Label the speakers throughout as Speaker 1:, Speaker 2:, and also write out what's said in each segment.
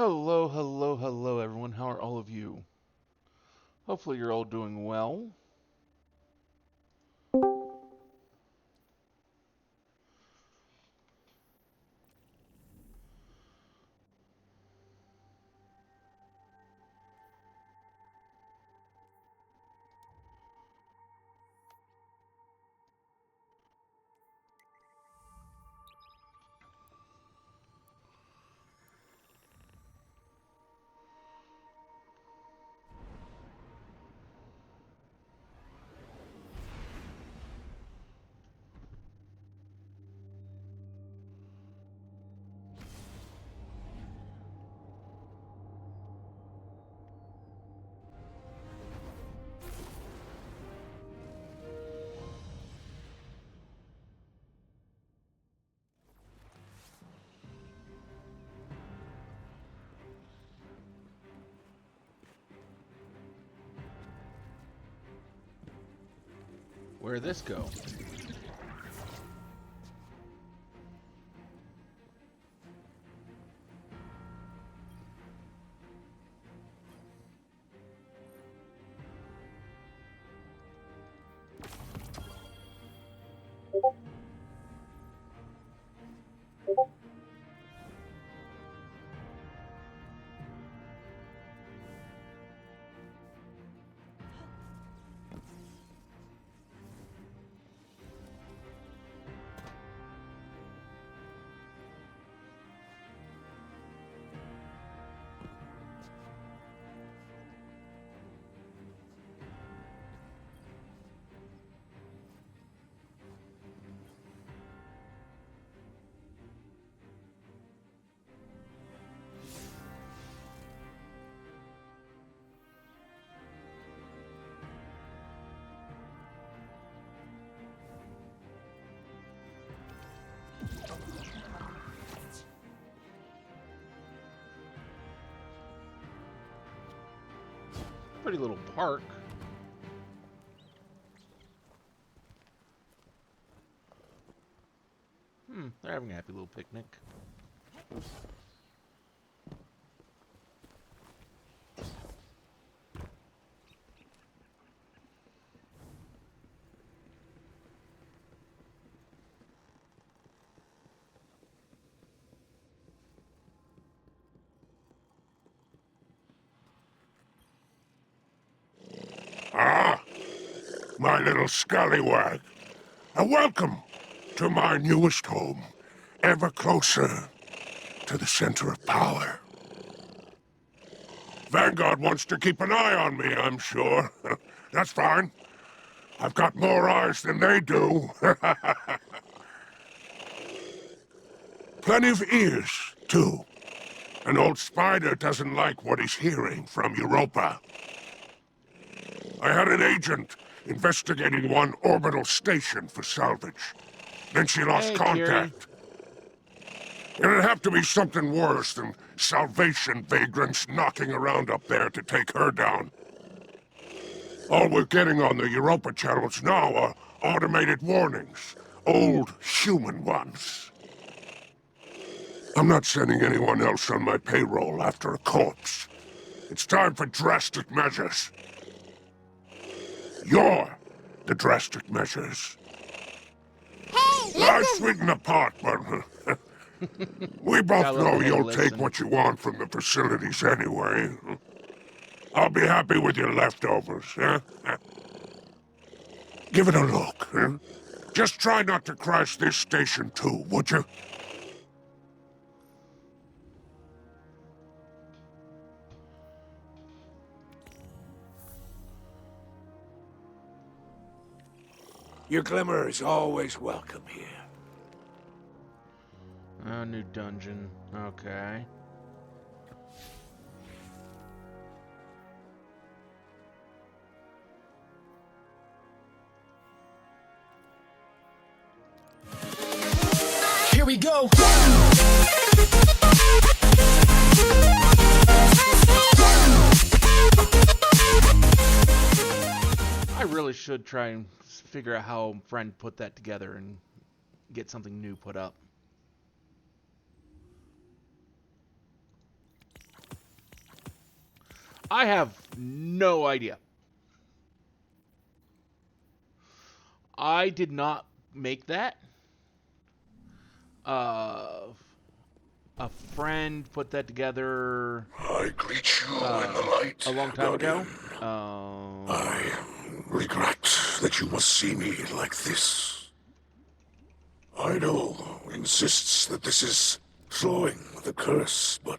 Speaker 1: Hello, hello, hello, everyone. How are all of you? Hopefully, you're all doing well. Where'd this go? Pretty little park. They're having a happy little picnic.
Speaker 2: Ah, my little scallywag. A welcome to my newest home, ever closer to the center of power. Vanguard wants to keep an eye on me, I'm sure. That's fine. I've got more eyes than they do. Plenty of ears, too. An old spider doesn't like what he's hearing from Europa. I had an agent investigating one orbital station for salvage. Then she lost
Speaker 1: Hey, Kiri.
Speaker 2: contact. It'd have to be something worse than Salvation vagrants knocking around up there to take her down. All we're getting on the Europa channels now are automated warnings. Old human ones. I'm not sending anyone else on my payroll after a corpse. It's time for drastic measures. You're the drastic measures.
Speaker 3: Hey,
Speaker 2: I
Speaker 3: listen!
Speaker 2: sweeten the pot, but we both
Speaker 1: Gotta love
Speaker 2: know
Speaker 1: the hey,
Speaker 2: you'll take
Speaker 1: listen.
Speaker 2: what you want from the facilities anyway. I'll be happy with your leftovers, huh? Give it a look, huh? Just try not to crash this station too, would you?
Speaker 4: Your glimmer is always welcome here.
Speaker 1: New dungeon. Okay.
Speaker 4: Here we go!
Speaker 1: I really should try and figure out how Friend put that together and get something new put up. I have no idea. I did not make that. A friend put that together
Speaker 2: I greet you in the light,
Speaker 1: a long time ago.
Speaker 2: Guardian. I regret that you must see me like this. Ido insists that this is flowing the curse, but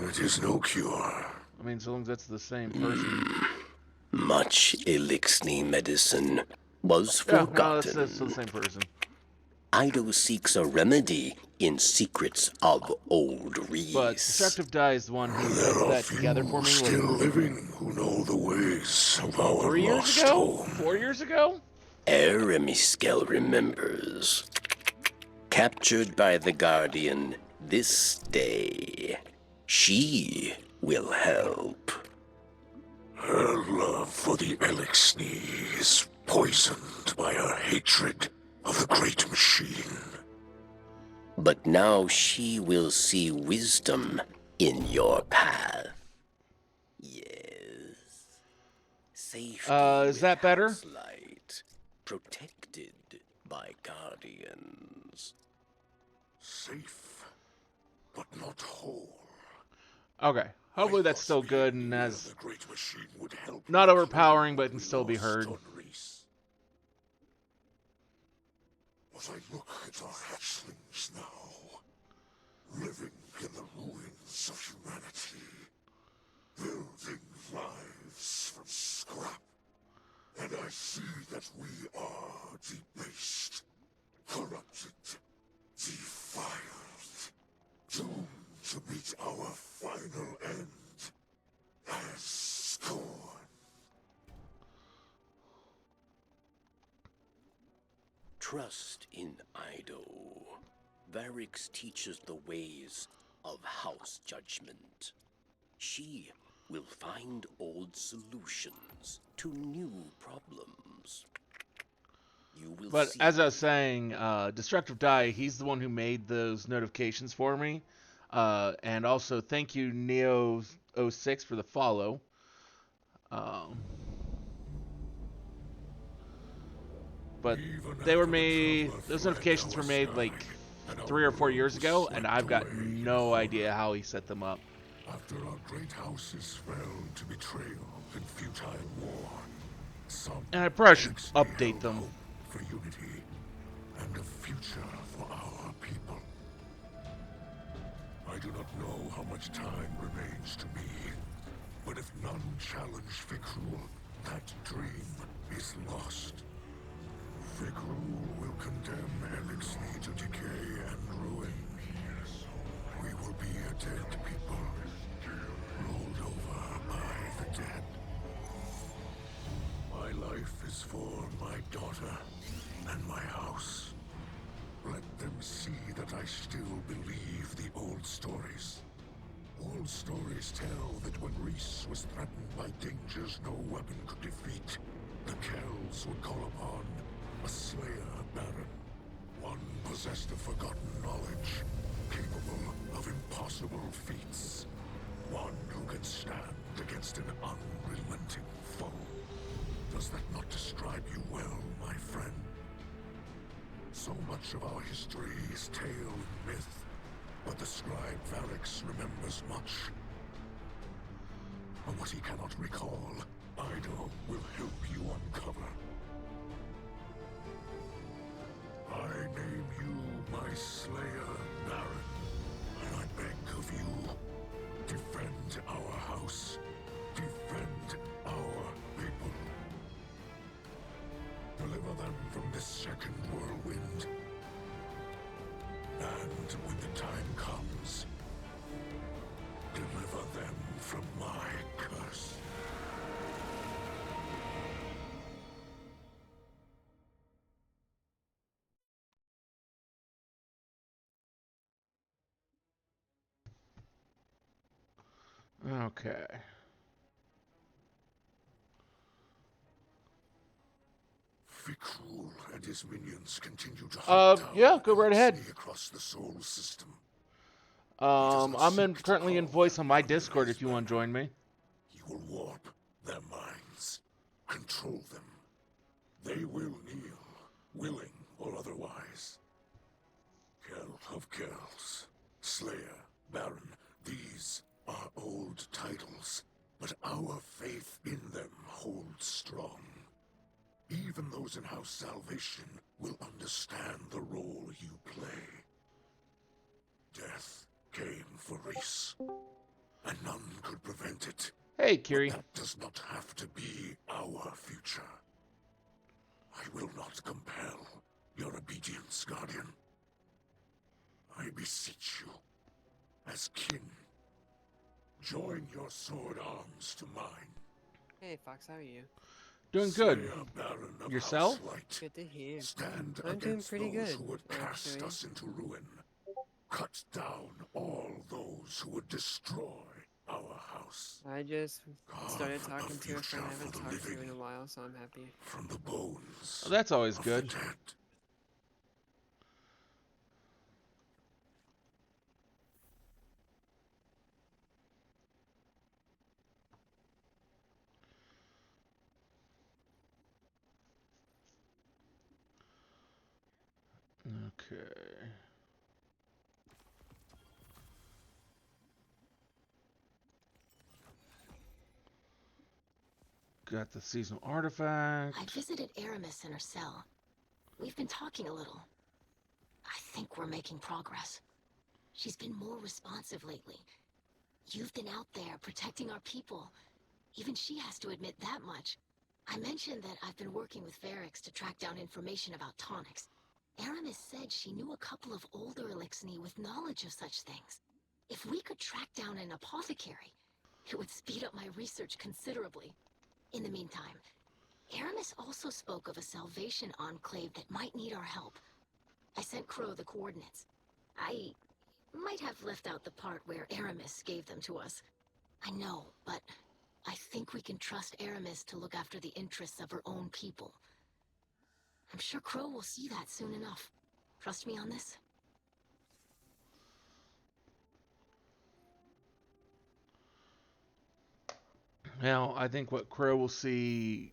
Speaker 2: it is no cure.
Speaker 1: I mean, so long as that's the same person.
Speaker 5: Much elixir medicine was
Speaker 1: Yeah, no,
Speaker 5: forgotten.
Speaker 1: that's the same person.
Speaker 5: Ido seeks a remedy in secrets of old Reese.
Speaker 1: But Destructive Die is the one who
Speaker 2: There
Speaker 1: put
Speaker 2: are
Speaker 1: that together for
Speaker 2: few
Speaker 1: me.
Speaker 2: still living who know the ways of our
Speaker 1: 3 years
Speaker 2: lost
Speaker 1: ago?
Speaker 2: home.
Speaker 1: 4 years ago?
Speaker 5: Eremiskel remembers. Captured by the Guardian this day, she will help.
Speaker 2: Her love for the Elixni is poisoned by her hatred of the great machine.
Speaker 5: But now she will see wisdom in your path. Yes. Safety
Speaker 1: Is that
Speaker 5: with
Speaker 1: better?
Speaker 5: house light, protected by guardians.
Speaker 2: Safe, but not whole.
Speaker 1: Okay. Hopefully
Speaker 2: I
Speaker 1: that's
Speaker 2: thought
Speaker 1: still good
Speaker 2: being
Speaker 1: and
Speaker 2: near
Speaker 1: as
Speaker 2: the great machine would help
Speaker 1: not
Speaker 2: reclaim
Speaker 1: overpowering, but
Speaker 2: what
Speaker 1: can
Speaker 2: we
Speaker 1: still be
Speaker 2: lost
Speaker 1: heard.
Speaker 2: on Reese. As I look at our hatchlings now, living in the ruins of humanity, building lives from scrap, and I see that we are debased, corrupted, defiled, doomed to meet our final end as scorn.
Speaker 5: Trust in Ido. Varix teaches the ways of house judgment. She will find old solutions to new problems. You will
Speaker 1: But
Speaker 5: see.
Speaker 1: as I was saying, Destructive Die, he's the one who made those notifications for me. And also, thank you, Neo06, for the follow. But they were made, those notifications were made like 3 or 4 years ago, and I've got no idea how he set them up.
Speaker 2: After our great houses fell to betrayal and futile war, some
Speaker 1: And I probably should
Speaker 2: Elixni
Speaker 1: update
Speaker 2: held
Speaker 1: them.
Speaker 2: hope for unity and a future for our people. I do not know how much time remains to me, but if none challenge Fikrul, that dream is lost. Fikrul will condemn Elixni to decay and ruin. We will be a dead people, rolled over by the dead. My life is for my daughter and my house. Let them see that I still believe the old stories. Old stories tell that when Reese was threatened by dangers no weapon could defeat, the Kells would call upon a Slayer Baron. One possessed of forgotten knowledge, capable of impossible feats. One who can stand against an unrelenting foe. Does that not describe you well, my friend? So much of our history is tale and myth, but the scribe Varix remembers much. But what he cannot recall, Ido will help you uncover. I name you my Slayer Baron, and I beg of you, defend our house, defend our people. Deliver them from this second whirlwind. And when the time comes, deliver them from my curse.
Speaker 1: Okay.
Speaker 2: Fikrul and his minions continue to hunt down
Speaker 1: Yeah, go right ahead.
Speaker 2: Elixni across the soul system.
Speaker 1: I'm currently in voice on my Discord if you want to join me.
Speaker 2: will warp their minds, control them. They will kneel, willing or otherwise. Kell of Kells, Slayer, Baron, these are old titles, but our faith in them holds strong. Even those in House Salvation will understand the role you play. Death came for Reese, and none could prevent it.
Speaker 1: Hey,
Speaker 2: But
Speaker 1: Kiri.
Speaker 2: that does not have to be our future. I will not compel your obedience, Guardian. I beseech you, as kin, join your sword arms to mine.
Speaker 6: Hey, Fox, how are you?
Speaker 1: Doing good.
Speaker 2: Slayer Baron of
Speaker 1: Yourself?
Speaker 2: House Light,
Speaker 6: Good to hear.
Speaker 2: stand
Speaker 6: I'm doing
Speaker 2: against
Speaker 6: pretty
Speaker 2: those
Speaker 6: good,
Speaker 2: who would cast
Speaker 6: actually.
Speaker 2: us into ruin. Cut down all those who would destroy our house.
Speaker 6: I just started
Speaker 2: Carve
Speaker 6: talking to a friend I haven't
Speaker 2: for the
Speaker 6: talked to
Speaker 2: living
Speaker 6: in a while, so I'm happy.
Speaker 2: from the bones
Speaker 1: Well, that's always
Speaker 2: of
Speaker 1: good.
Speaker 2: the dead.
Speaker 1: Okay. Got the seasonal artifact.
Speaker 7: I visited Aramis in her cell. We've been talking a little. I think we're making progress. She's been more responsive lately. You've been out there protecting our people. Even she has to admit that much. I mentioned that I've been working with Varix to track down information about tonics. Aramis said she knew a couple of older Elixni with knowledge of such things. If we could track down an apothecary, it would speed up my research considerably. In the meantime, Aramis also spoke of a Salvation enclave that might need our help. I sent Crow the coordinates. I might have left out the part where Aramis gave them to us. I know, but I think we can trust Aramis to look after the interests of her own people. I'm sure Crow will see that soon enough. Trust me on this?
Speaker 1: Now, I think what Crow will see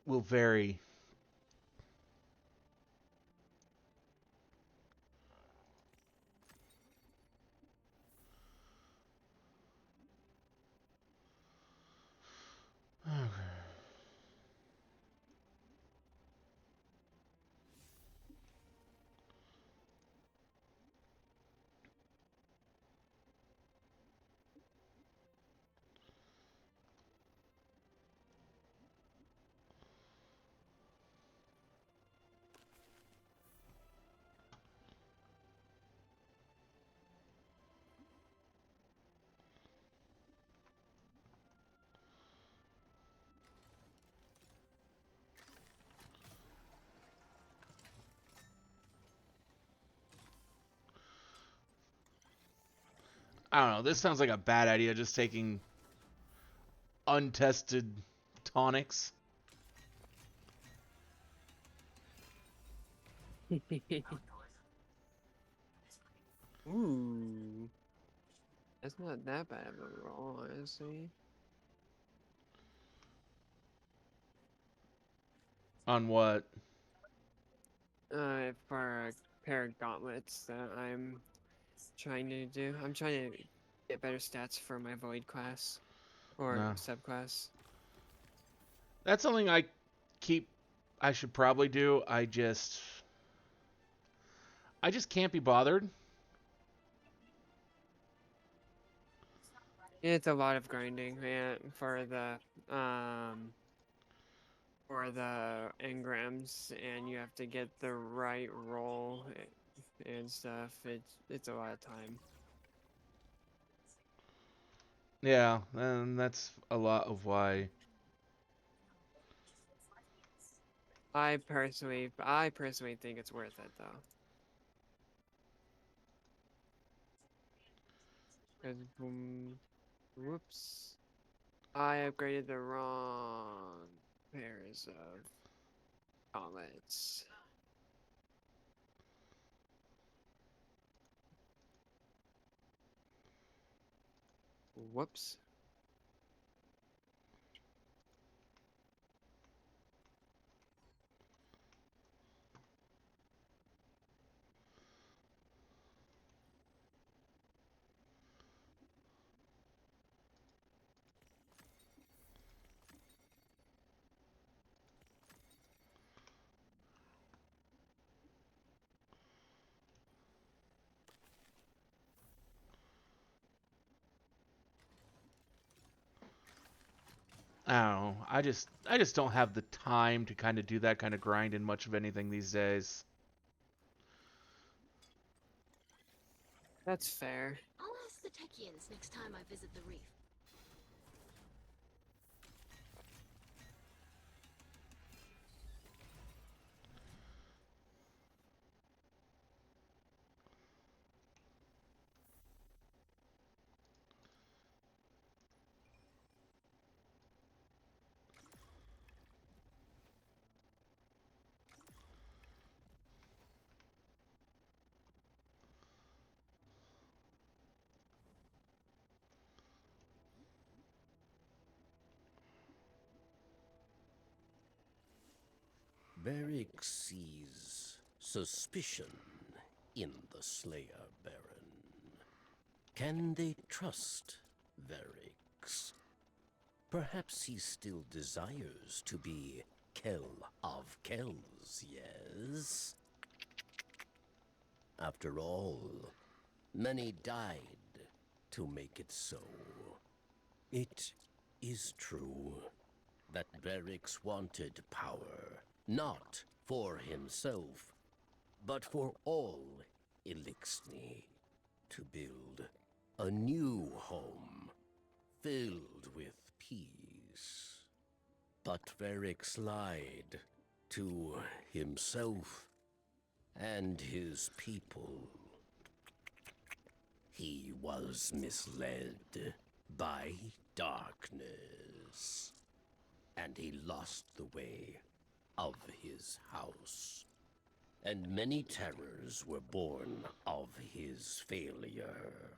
Speaker 1: will vary. Okay. I don't know. This sounds like a bad idea, just taking untested tonics.
Speaker 6: Ooh. That's not that bad of a roll, honestly.
Speaker 1: On what?
Speaker 6: For a pair of gauntlets that I'm trying to do. I'm trying to get better stats for my Void class. Or
Speaker 1: No.
Speaker 6: subclass.
Speaker 1: That's something I should probably do. I just can't be bothered.
Speaker 6: It's a lot of grinding, man, for the engrams, and you have to get the right roll and stuff. It's a lot of time.
Speaker 1: Yeah, and that's a lot of why.
Speaker 6: I personally think it's worth it though. 'Cause, whoops, I upgraded the wrong pairs of gauntlets. Whoops.
Speaker 1: I don't know. I just don't have the time to kind of do that kind of grind in much of anything these days.
Speaker 6: That's fair.
Speaker 7: I'll ask the Techians next time I visit the reef.
Speaker 5: Beric sees suspicion in the Slayer Baron. Can they trust Verix? Perhaps he still desires to be Kell of Kells, yes? After all, many died to make it so. It is true that Verix wanted power, not for himself, but for all Elixni, to build a new home filled with peace. But Verix lied to himself and his people. He was misled by darkness, and he lost the way of his house. And many terrors were born of his failure.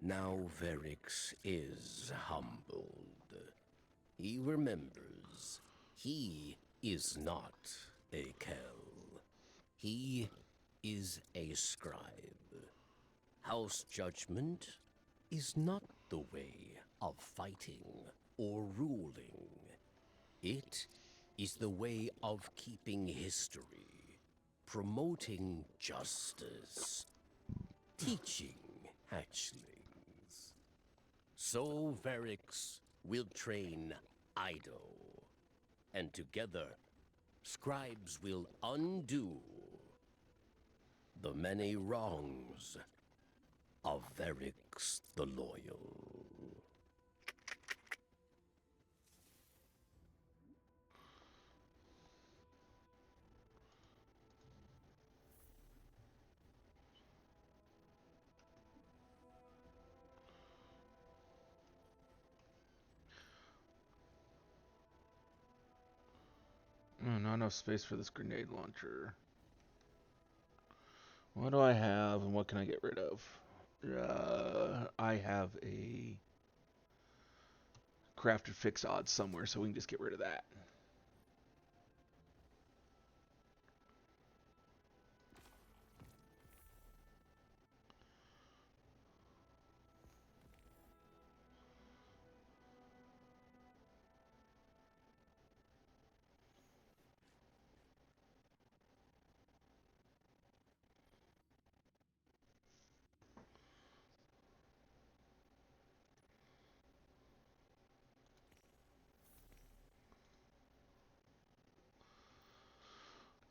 Speaker 5: Now Verix is humbled. He remembers he is not a Kell. He is a scribe. House judgment is not the way of fighting or ruling. It is the way of keeping history, promoting justice, teaching hatchlings. So Verix will train Ido, and together scribes will undo the many wrongs of Verix the Loyal.
Speaker 1: Oh, not enough space for this grenade launcher. What do I have and what can I get rid of? I have a crafted fixed odds somewhere, so we can just get rid of that.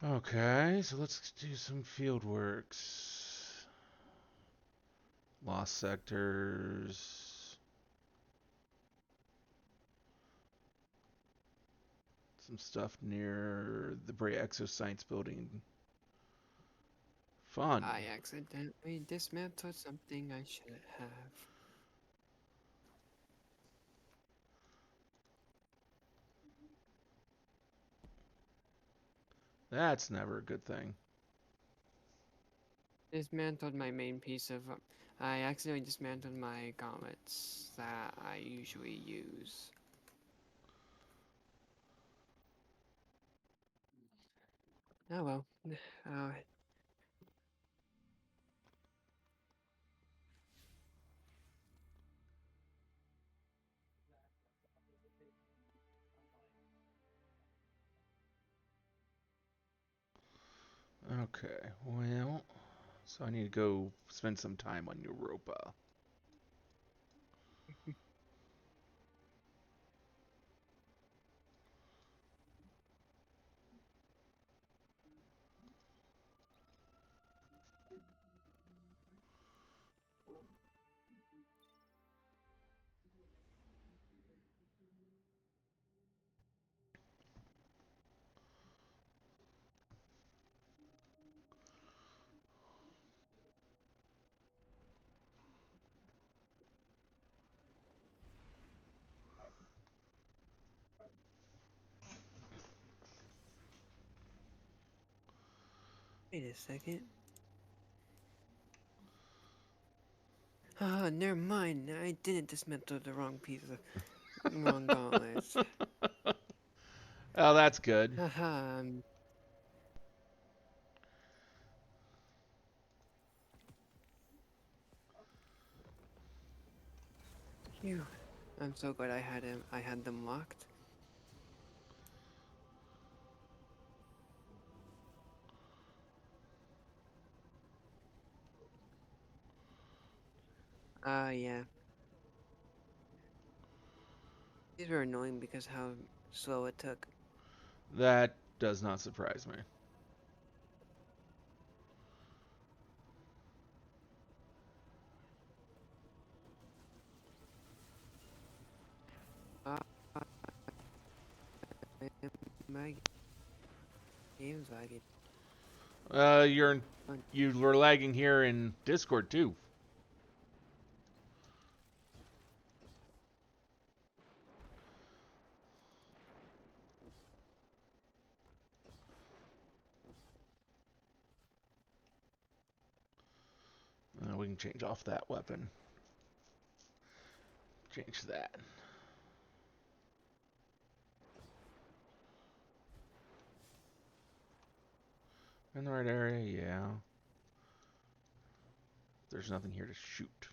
Speaker 1: Okay, so let's do some field works. Lost sectors. Some stuff near the Bray Exoscience building. Fun.
Speaker 6: I accidentally dismantled something I shouldn't have.
Speaker 1: That's never a good thing.
Speaker 6: Dismantled my main piece of. I accidentally dismantled my gauntlets that I usually use. Oh well. Uh,
Speaker 1: Okay, well, so I need to go spend some time on Europa.
Speaker 6: Wait a second. Ah, never mind. I didn't dismantle the wrong piece of wrong gauntlets.
Speaker 1: Oh, that's good.
Speaker 6: Haha. Phew. I'm so glad I had them locked. Ah, yeah. These were annoying because how slow it took.
Speaker 1: That does not surprise me.
Speaker 6: Ah, my game's lagging.
Speaker 1: You're you were lagging here in Discord too. We can change off that weapon. Change that. In the right area, yeah. There's nothing here to shoot.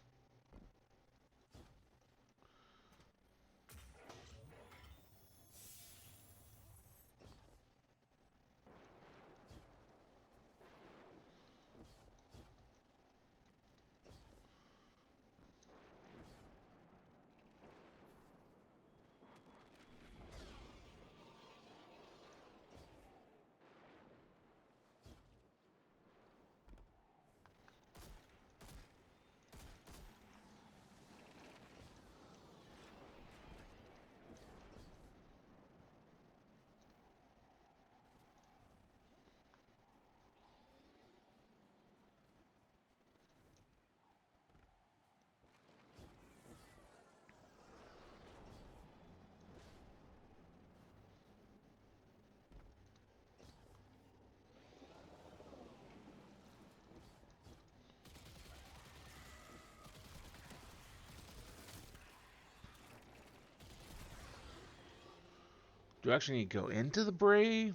Speaker 1: Do I actually need to go into the Bray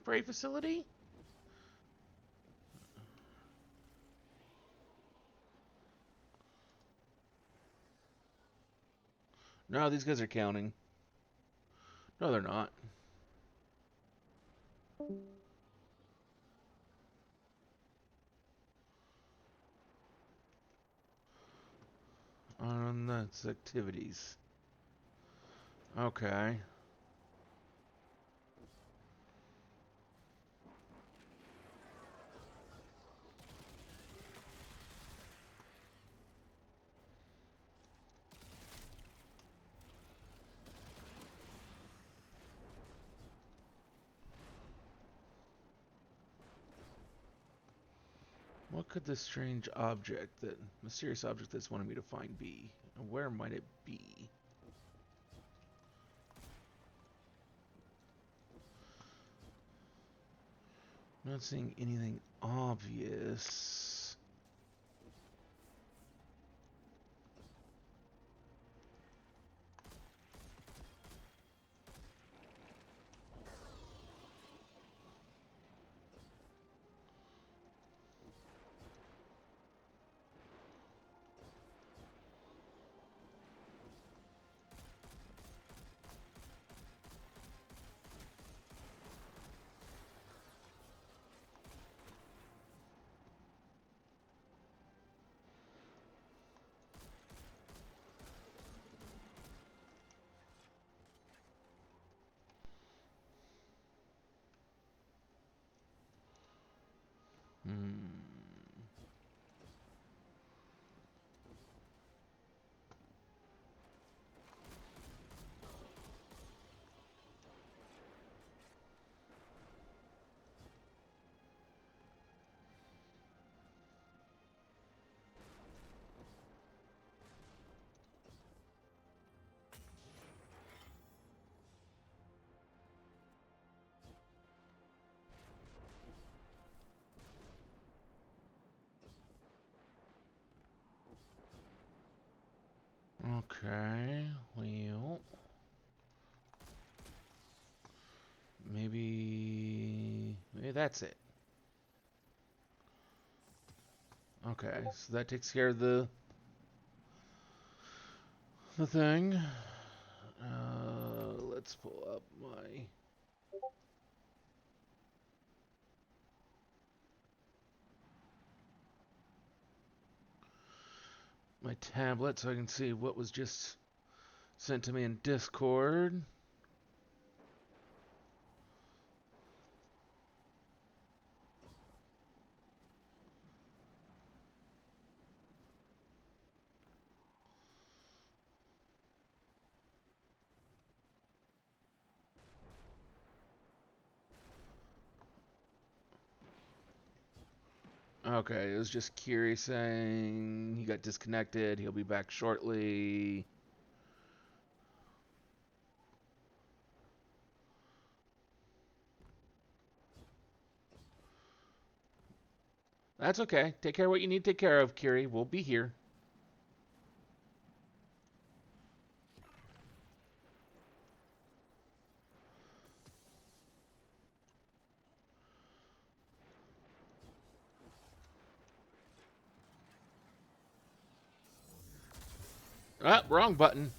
Speaker 1: facility? No, these guys are counting. No, they're not. That's activities. Okay. What could this strange object, that mysterious object that's wanted me to find be? Where might it be? Not seeing anything obvious. Okay, well, maybe that's it. Okay, so that takes care of the thing. Let's pull up my tablet so I can see what was just sent to me in Discord. Okay, it was just Kiri saying he got disconnected. He'll be back shortly. That's okay. Take care of what you need to take care of, Kiri. We'll be here. Ah, wrong button.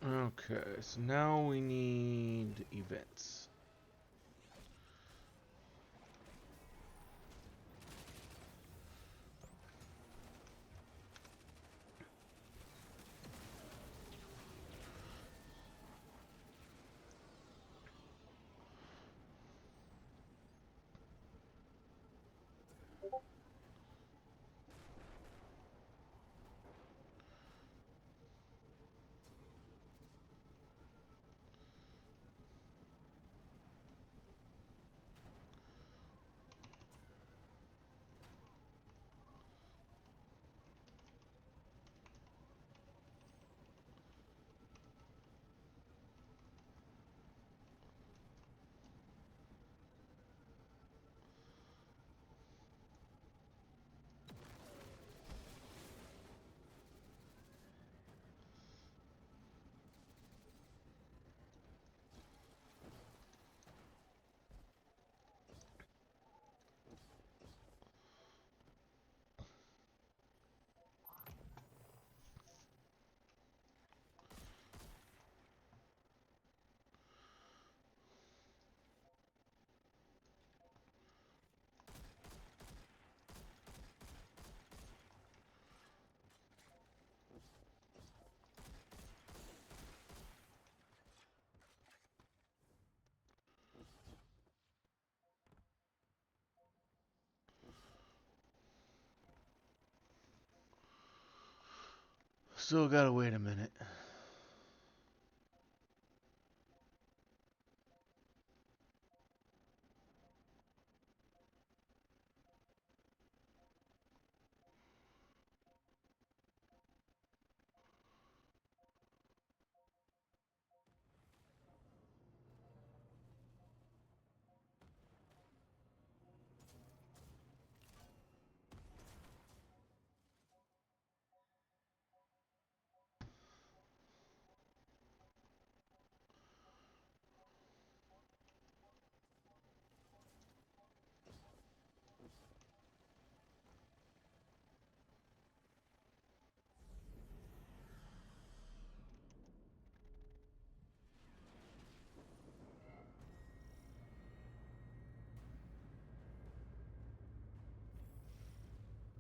Speaker 1: Okay, so now we need events. Still gotta wait a minute.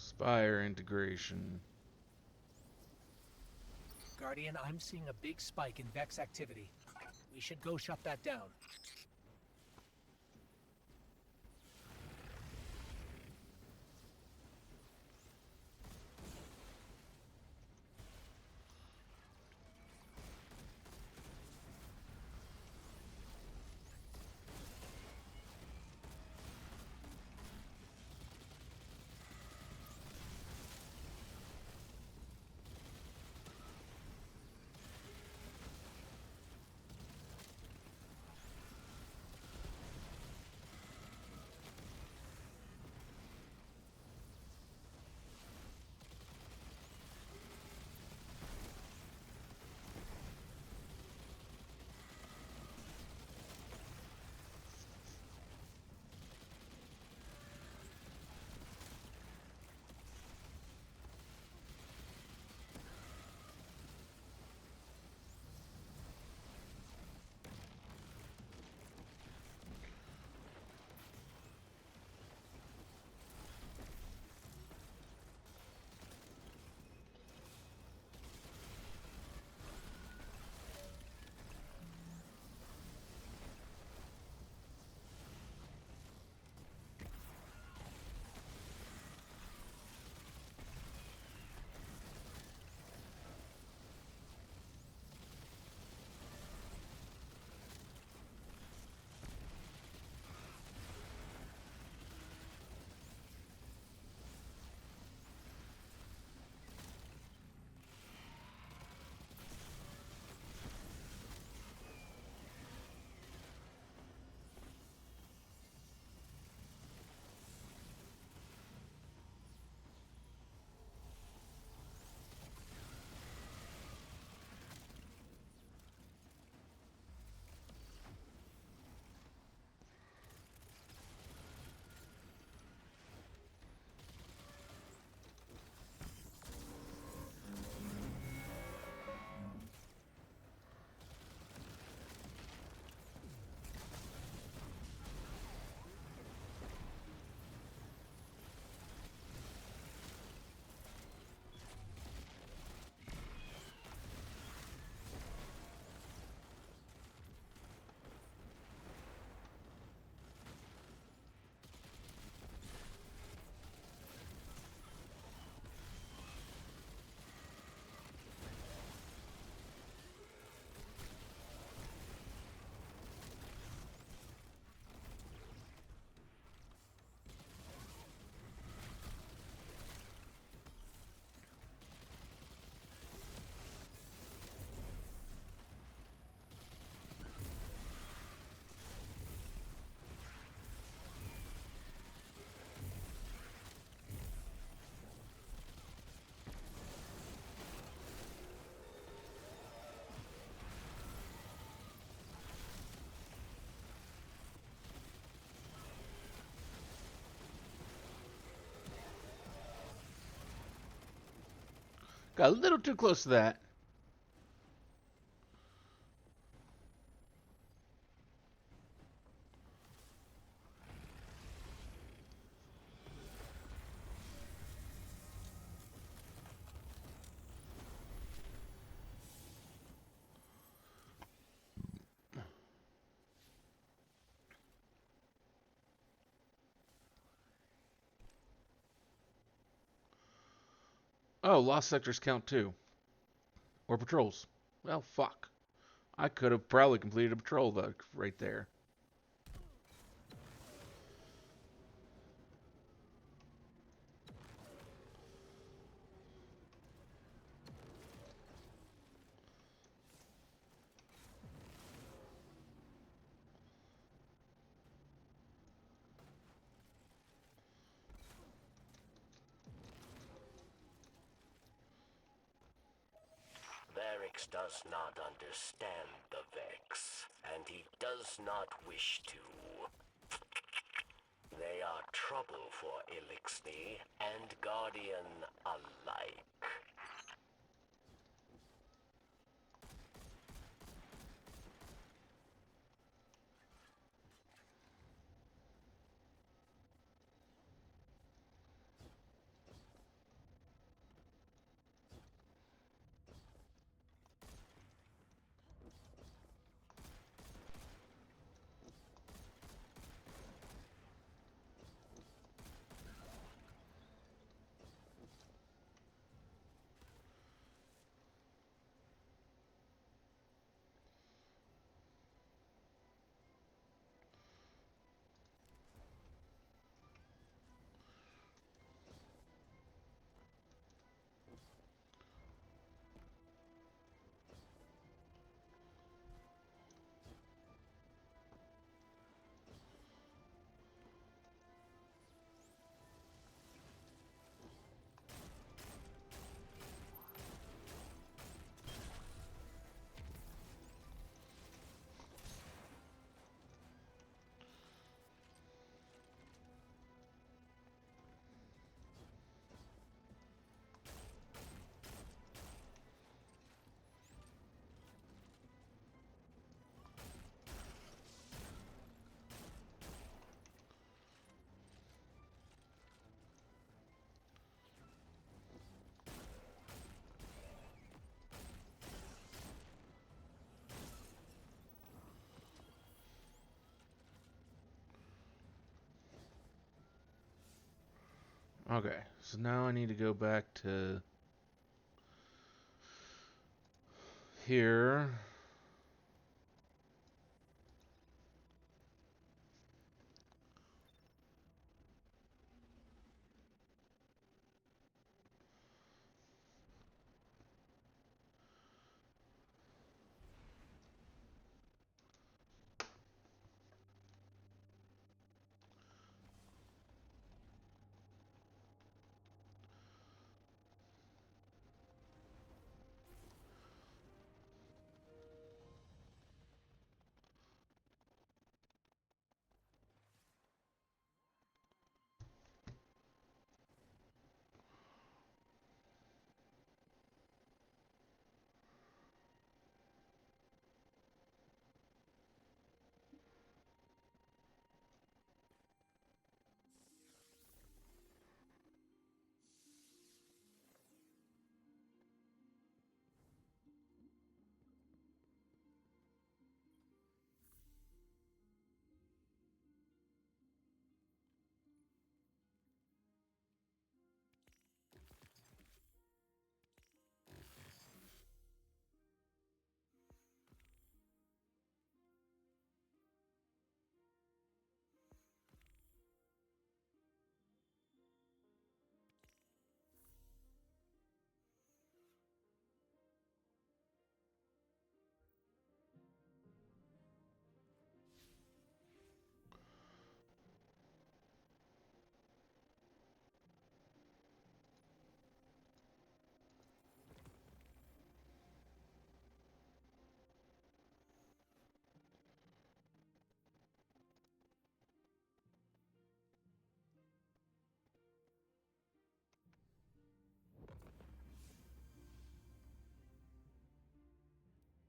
Speaker 1: Spire integration.
Speaker 8: Guardian, I'm seeing a big spike in Vex activity. We should go shut that down.
Speaker 1: Got a little too close to that. Oh, lost sectors count too. Or patrols. Well, fuck. I could have probably completed a patrol though, right there.
Speaker 5: Varix does not understand the Vex, and he does not wish to. They are trouble for Elixir and Guardian alike.
Speaker 1: Okay, so now I need to go back to here.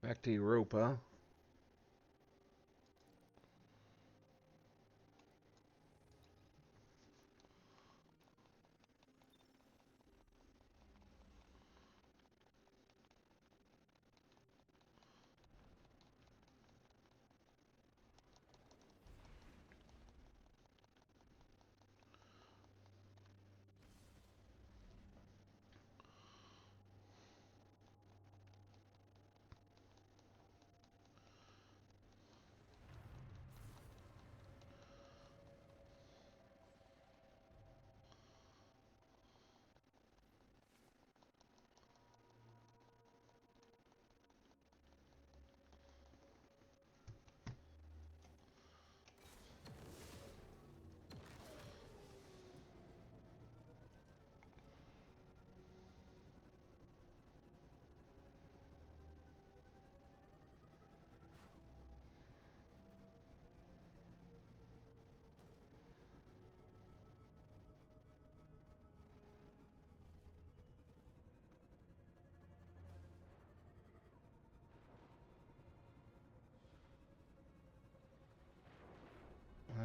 Speaker 1: Back to Europa.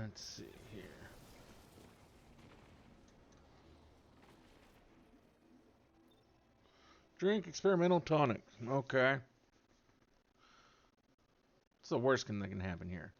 Speaker 1: Let's see here. Drink experimental tonic. Okay. What's the worst thing that can happen here?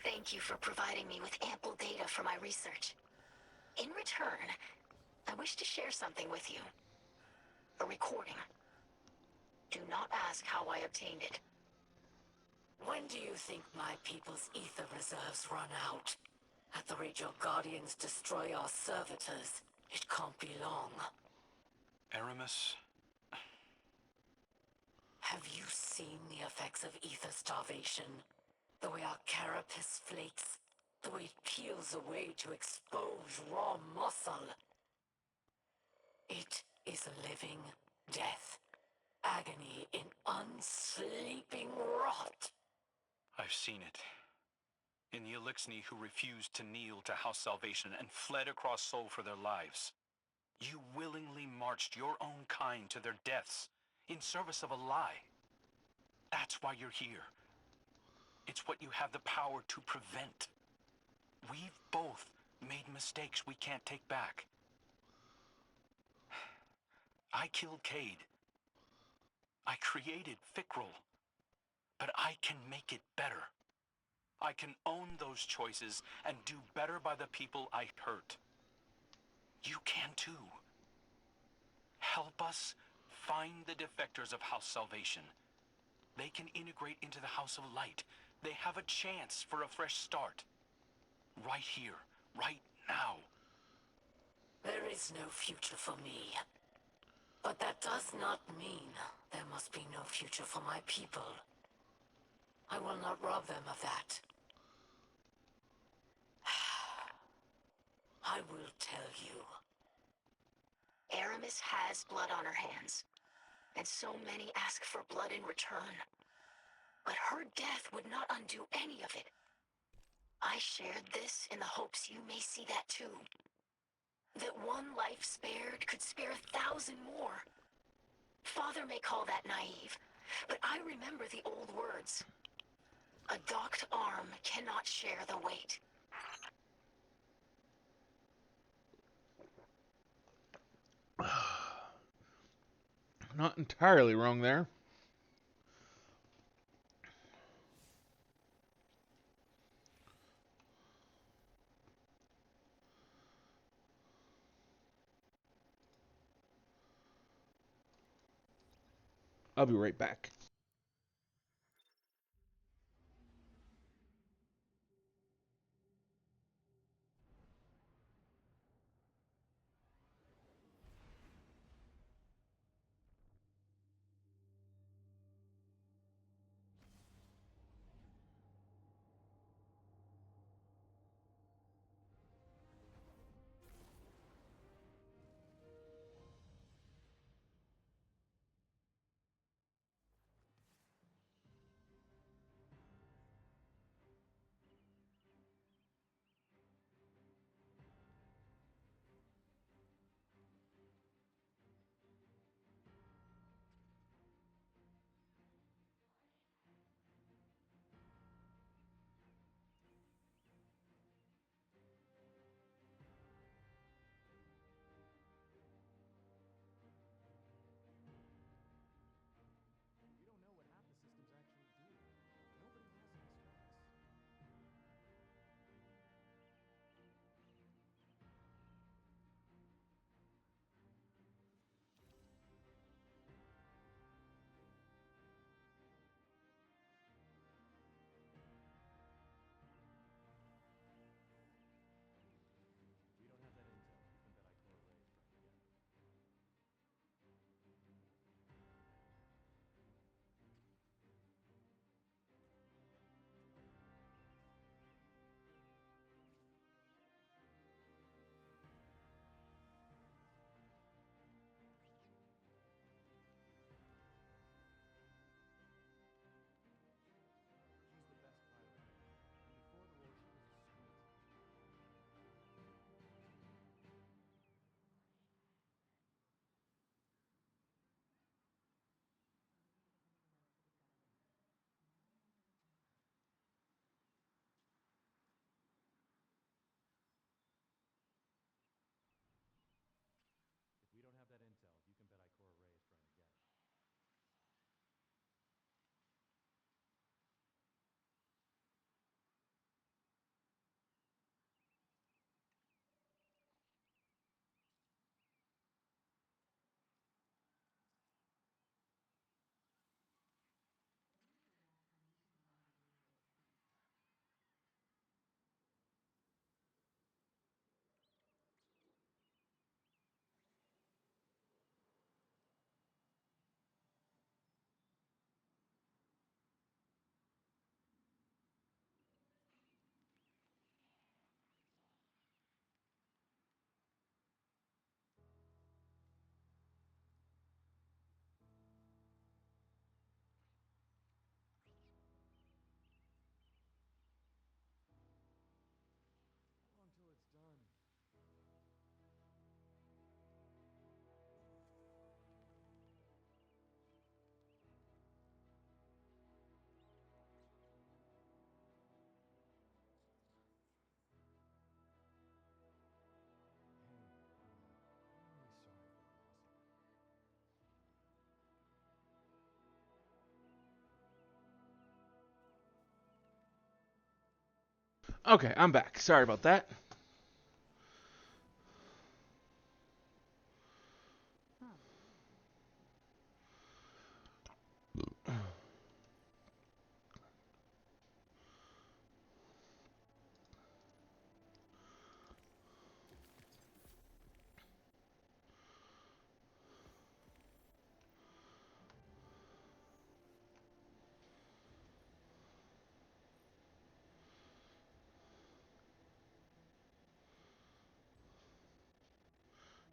Speaker 7: Thank you for providing me with ample data for my research. In return, I wish to share something with you. A recording. Do not ask how I obtained it.
Speaker 9: When do you think my people's ether reserves run out? At the rate your guardians destroy our servitors, it can't be long.
Speaker 10: Aramis?
Speaker 9: Have you seen the effects of ether starvation? The way our carapace flakes, the way it peels away to expose raw muscle. It is a living death. Agony in unsleeping rot.
Speaker 10: I've seen it. In the Elixni who refused to kneel to House Salvation and fled across Sol for their lives. You willingly marched your own kind to their deaths in service of a lie. That's why you're here. It's what you have the power to prevent. We've both made mistakes we can't take back. I killed Cade. I created Fikrul. But I can make it better. I can own those choices and do better by the people I hurt. You can too. Help us find the defectors of House Salvation. They can integrate into the House of Light. They have a chance for a fresh start. Right here, right now.
Speaker 9: There is no future for me. But that does not mean there must be no future for my people. I will not rob them of that. I will tell you.
Speaker 7: Aramis has blood on her hands, and so many ask for blood in return. But her death would not undo any of it. I shared this in the hopes you may see that too. That one life spared could spare 1,000 more. Father may call that naive, but I remember the old words. A docked arm cannot share the weight.
Speaker 1: Not entirely wrong there. I'll be right back. Okay, I'm back. Sorry about that.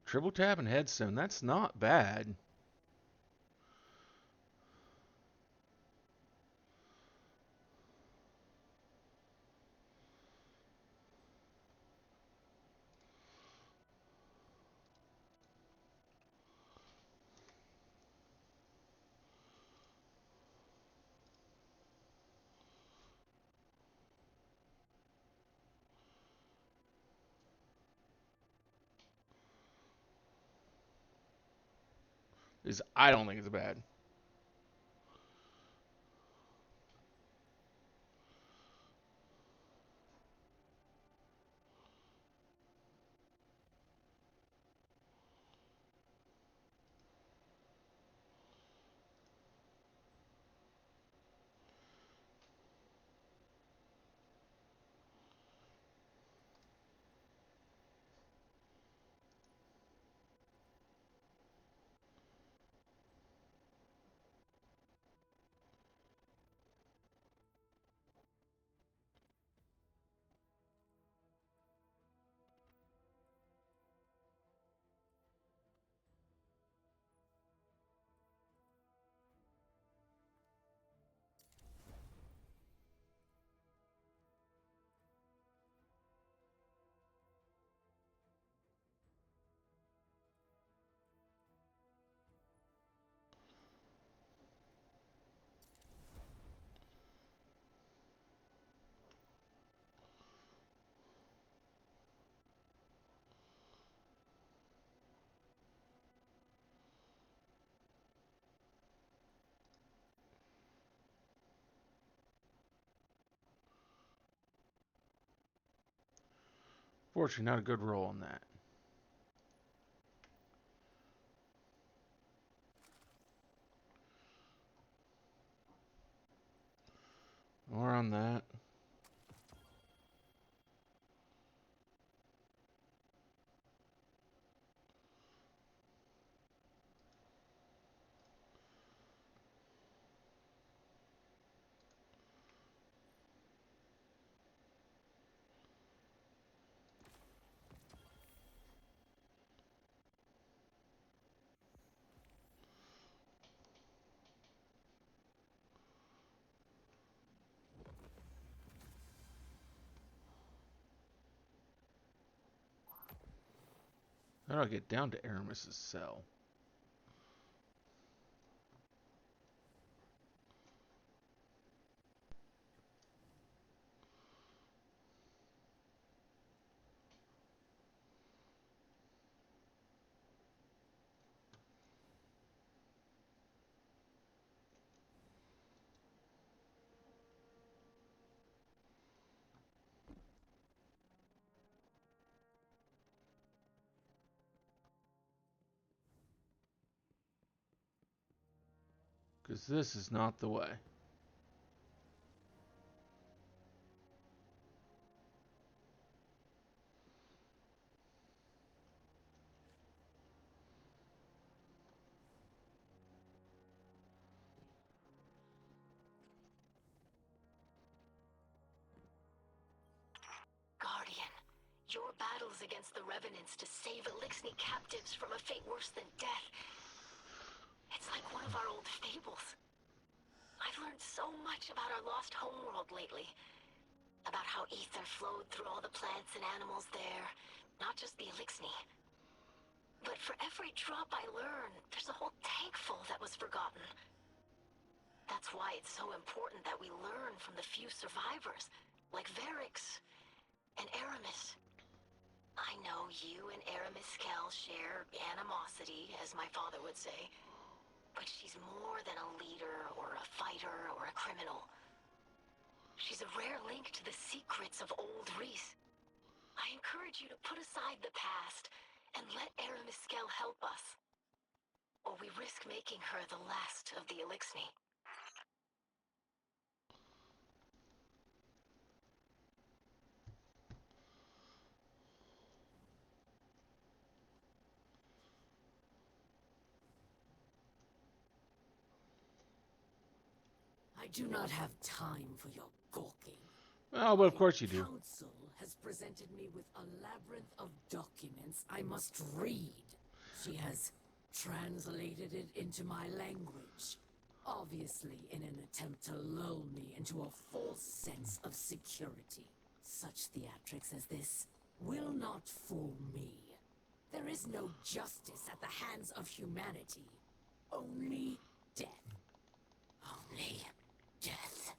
Speaker 1: Triple tap and headstone. That's not bad. I don't think it's bad. Fortunately, not a good roll on that. More on that. How do I get down to Aramis's cell? Because this is not the way.
Speaker 7: Guardian, your battles against the revenants to save Elixni captives from a fate worse than death. It's like one of our old fables. I've learned so much about our lost homeworld lately. About how ether flowed through all the plants and animals there, not just the Elixni. But for every drop I learn, there's a whole tank full that was forgotten. That's why it's so important that we learn from the few survivors, like Varix and Aramis. I know you and Aramis Kell share animosity, as my father would say. But she's more than a leader or a fighter or a criminal. She's a rare link to the secrets of old Reese. I encourage you to put aside the past and let Aramiskel help us. Or we risk making her the last of the Elixni.
Speaker 9: I do not have time for your gawking.
Speaker 1: Oh, but of course you
Speaker 9: The
Speaker 1: do.
Speaker 9: Council has presented me with a labyrinth of documents I must read. She has translated it into my language, obviously in an attempt to lull me into a false sense of security. Such theatrics as this will not fool me. There is no justice at the hands of humanity. Only death. Only death.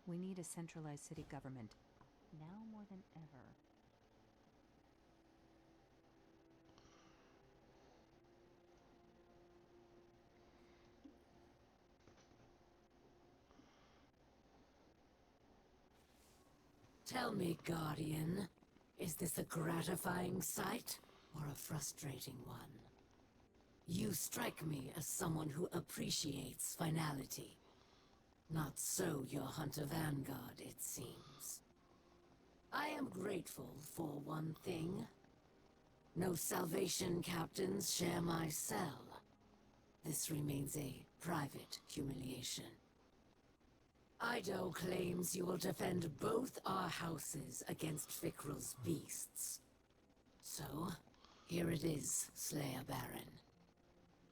Speaker 11: We need a centralized city government, now more than ever.
Speaker 9: Tell me, Guardian, is this a gratifying sight or a frustrating one? You strike me as someone who appreciates finality. Not so your Hunter Vanguard, it seems. I am grateful for one thing. No Salvation captains share my cell. This remains a private humiliation. Ido claims you will defend both our houses against Fikrul's beasts. So, here it is, Slayer Baron.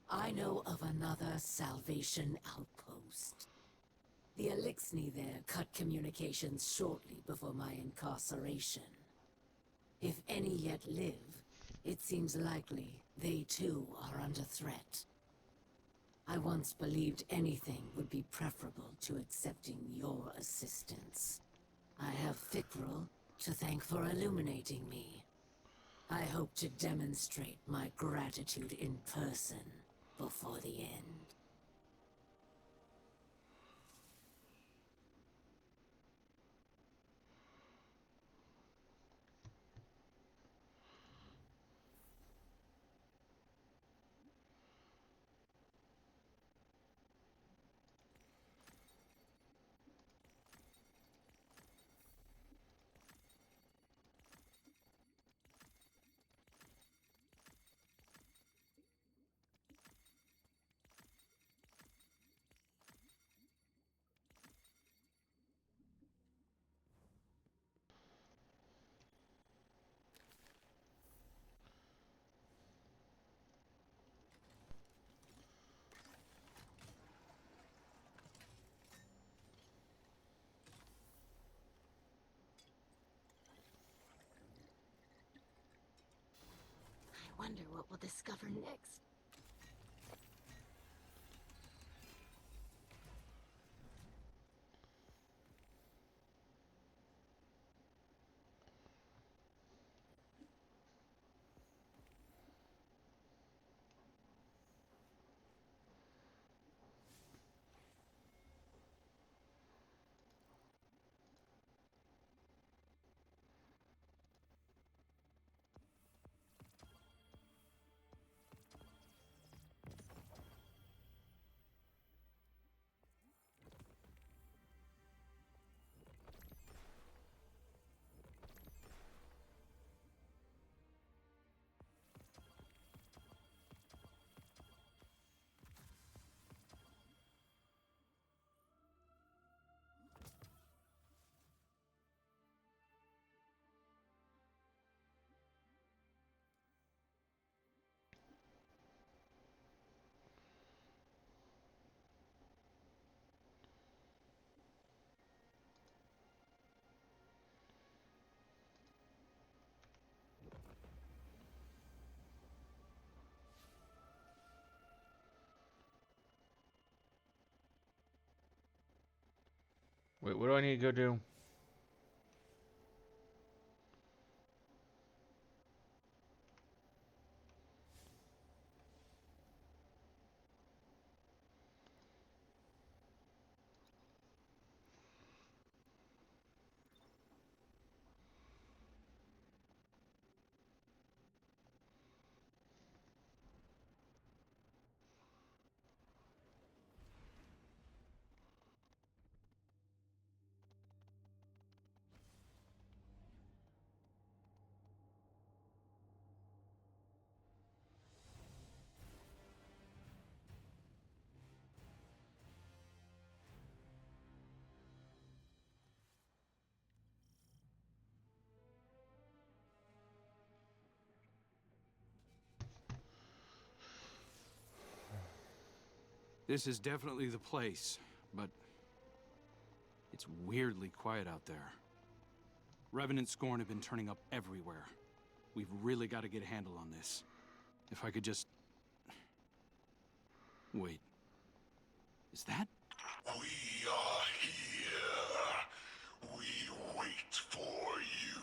Speaker 9: I know of another Salvation outpost. The Elixni there cut communications shortly before my incarceration. If any yet live, it seems likely they too are under threat. I once believed anything would be preferable to accepting your assistance. I have Fikrul to thank for illuminating me. I hope to demonstrate my gratitude in person before the end.
Speaker 7: I wonder what we'll discover next.
Speaker 1: Wait, what do I need to go do?
Speaker 10: This is definitely the place, but it's weirdly quiet out there. Revenant Scorn have been turning up everywhere. We've really got to get a handle on this. If I could just... Wait. Is that?
Speaker 2: We are here. We wait for you.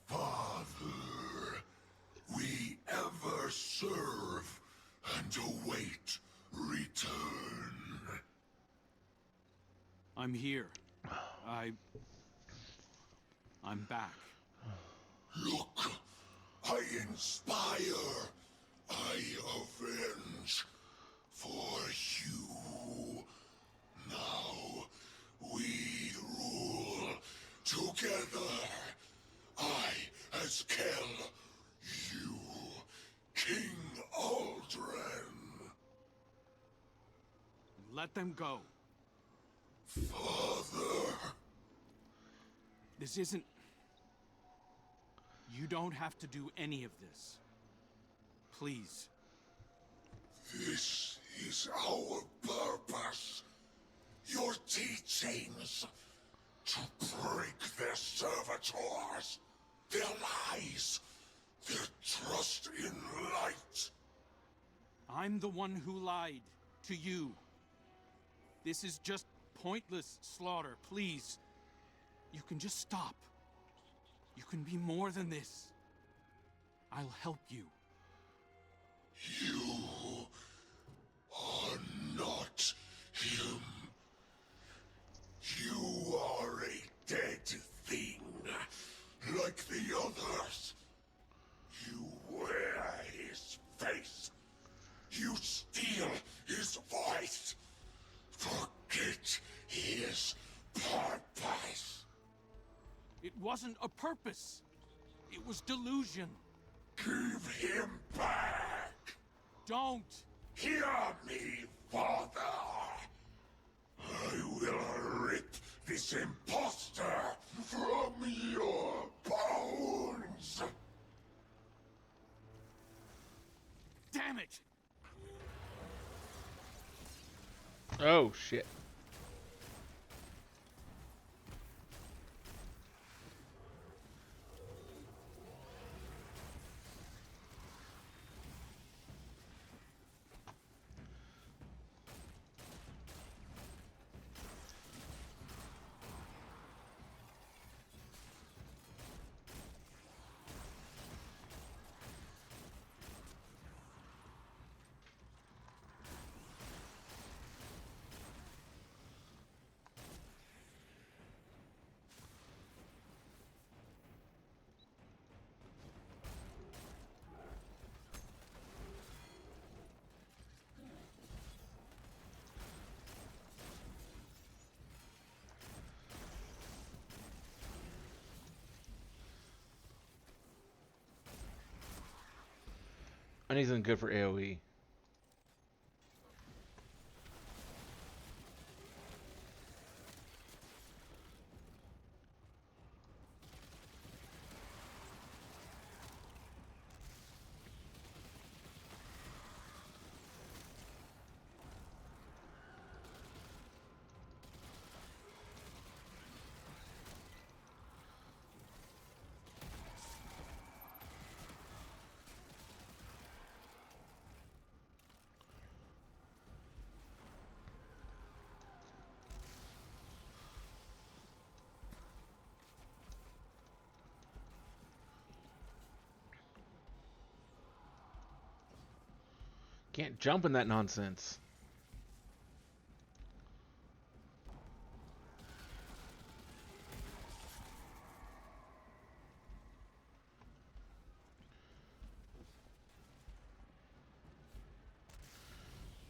Speaker 2: Father, we ever serve and await return.
Speaker 10: I'm here. I'm back.
Speaker 2: Look, I inspire, I avenge for you. Now we rule together. I as Kel, you, King Aldren.
Speaker 10: Let them go.
Speaker 2: Father.
Speaker 10: This isn't... You don't have to do any of this. Please.
Speaker 2: This is our purpose. Your teachings. To break their servitors. Their lies. Their trust in light.
Speaker 10: I'm the one who lied to you. This is just pointless slaughter, please. You can just stop. You can be more than this. I'll help you.
Speaker 2: You are not him. You are a dead thing, like the others. You wear his face. You steal his voice. Forget his purpose.
Speaker 10: It wasn't a purpose. It was delusion.
Speaker 2: Give him back.
Speaker 10: Don't.
Speaker 2: Hear me, Father. I will rip this impostor from your bones.
Speaker 10: Damn it!
Speaker 1: Oh, shit. I need something good for AoE. Can't jump in that nonsense.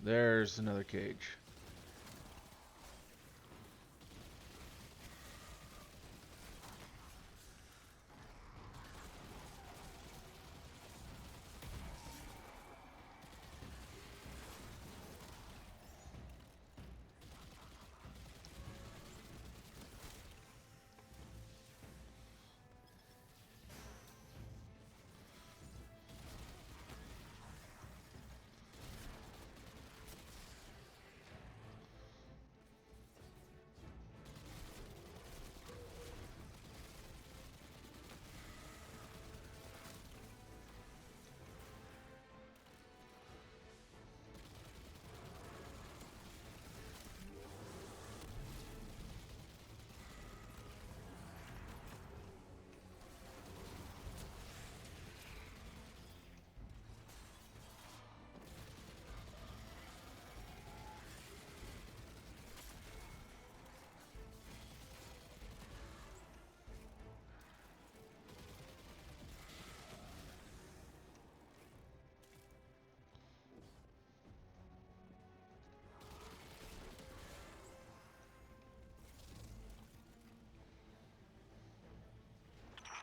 Speaker 1: There's another cage.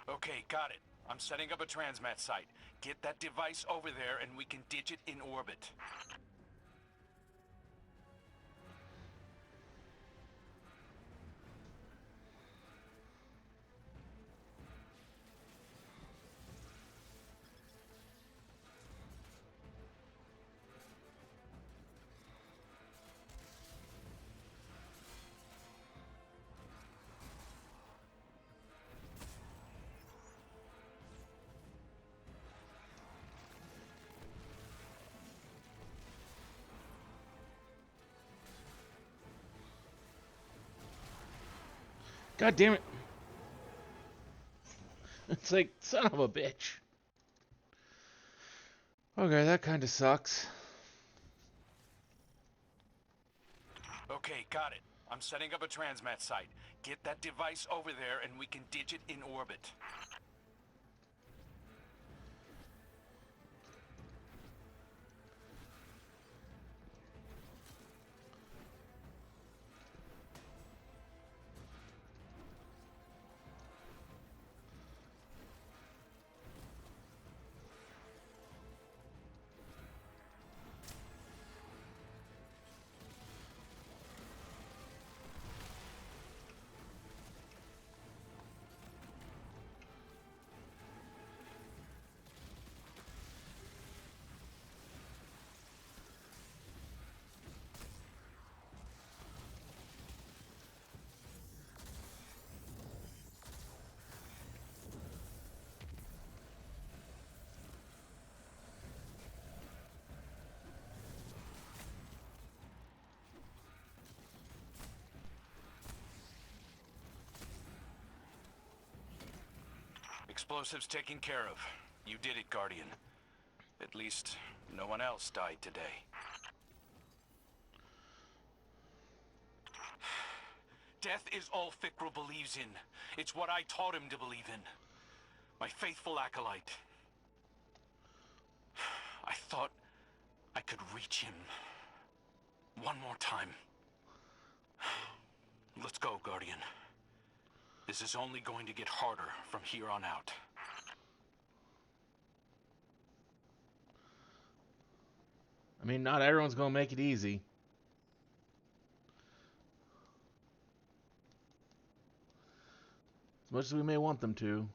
Speaker 10: Okay, got it. I'm setting up a transmat site. Get that device over there and we can ditch it in orbit.
Speaker 1: God damn it. It's like, son of a bitch. Okay, that kind of sucks.
Speaker 10: Okay, got it. I'm setting up a transmat site. Get that device over there and we can ditch it in orbit. Explosives taken care of. You did it, Guardian. At least, no one else died today. Death is all Fikra believes in. It's what I taught him to believe in. My faithful acolyte. I thought I could reach him. One more time. Let's go, Guardian. This is only going to get harder from here on out.
Speaker 1: I mean, not everyone's gonna make it easy. As much as we may want them to.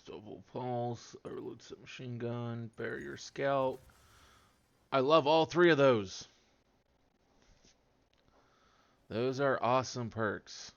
Speaker 1: Stowable pulse, overload submachine gun, barrier scout. I love all three of those. Those are awesome perks.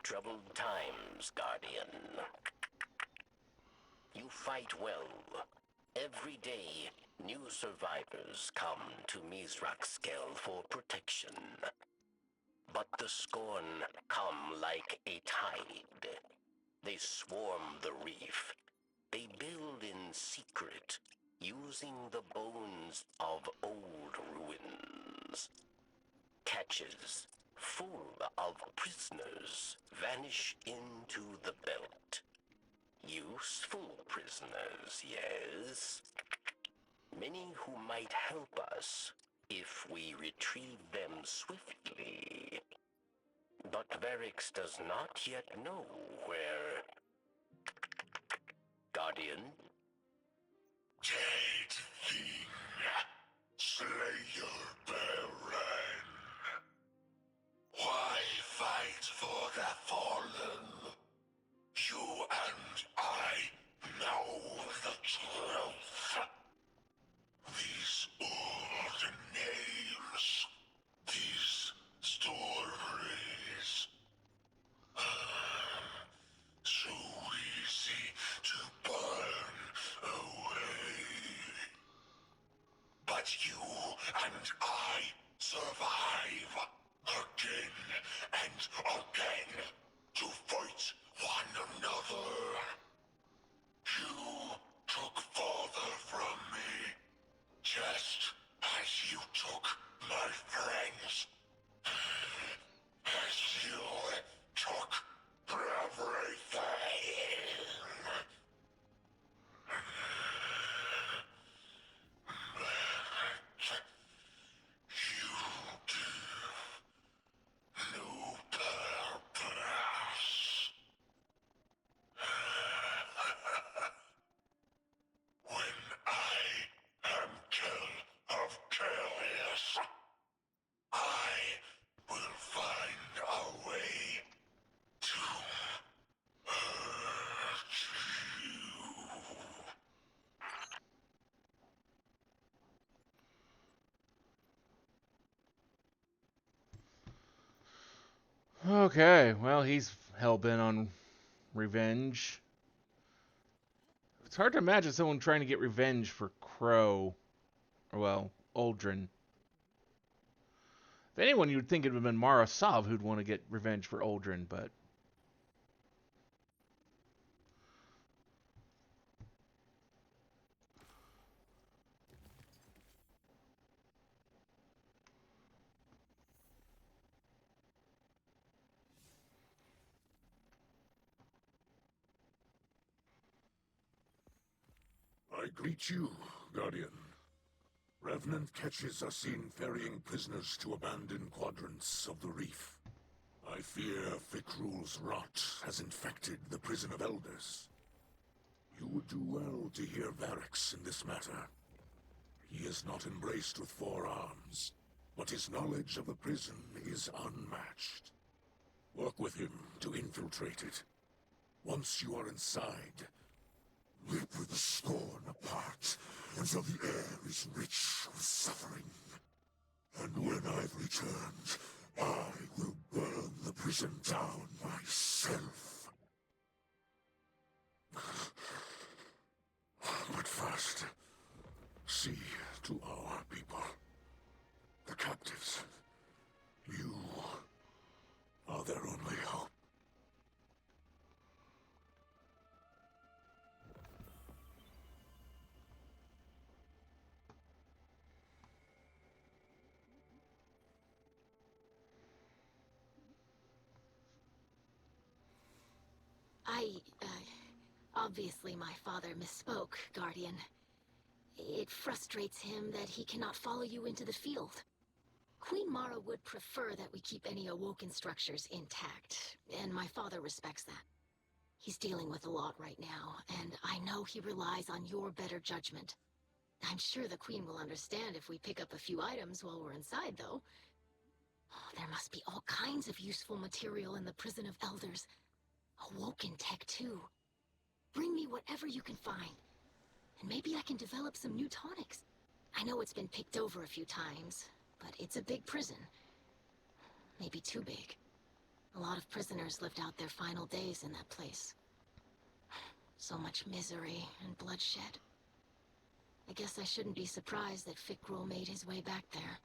Speaker 5: Troubled times, Guardian. You fight well. Every day, new survivors come to Mizrakskel for protection. But the Scorn come like a tide. They swarm the reef. They build in secret, using the bones of old ruins. Catches full of prisoners vanish into the belt. Useful prisoners, yes. Many who might help us if we retrieve them swiftly. But Varix does not yet know where... Guardian?
Speaker 2: Jade Thing, Slayer Baron. Why fight for the fallen? You and I know the truth. These old names, these stories. So easy to burn away. But you and I survive again and again to fight one another. You took father from me, just as you took my friends. As you took everything. You give no purpose. When I am kill of chaos, I will find a way to hurt you.
Speaker 1: Okay, well, he's hell-bent on revenge. It's hard to imagine someone trying to get revenge for Crow. Or, well, Aldrin. If anyone, you'd think it would have been Mara Sov who'd want to get revenge for Aldrin, but...
Speaker 2: I greet you, Guardian. Revenant catches are seen ferrying prisoners to abandoned quadrants of the reef. I fear Fikrul's rot has infected the prison of elders. You would do well to hear Varix in this matter. He is not embraced with 4 arms, but his knowledge of the prison is unmatched. Work with him to infiltrate it. Once you are inside, Rip the scorn apart until the air is rich with suffering. And when I've returned, I will burn the prison down myself. But first, see to our people. The captives. You are their only hope.
Speaker 7: Obviously my father misspoke, Guardian. It frustrates him that he cannot follow you into the field. Queen Mara would prefer that we keep any awoken structures intact, and my father respects that. He's dealing with a lot right now, and I know he relies on your better judgment. I'm sure the Queen will understand if we pick up a few items while we're inside, though. Oh, there must be all kinds of useful material in the Prison of Elders. Awoken tech, too. Bring me whatever you can find, and maybe I can develop some new tonics. I know it's been picked over a few times, but it's a big prison. Maybe too big. A lot of prisoners lived out their final days in that place. So much misery and bloodshed. I guess I shouldn't be surprised that Fikrul made his way back there.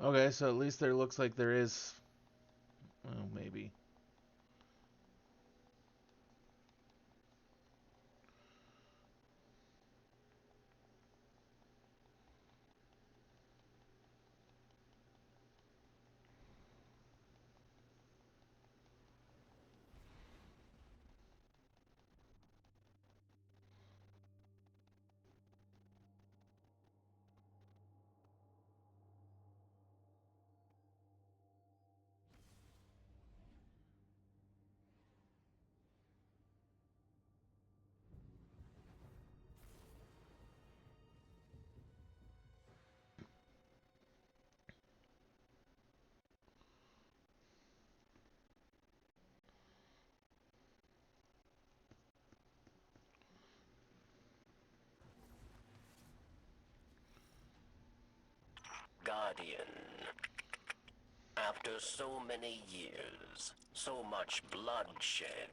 Speaker 1: Okay, so at least there looks like there is... Well, maybe.
Speaker 5: Guardian. After so many years, so much bloodshed,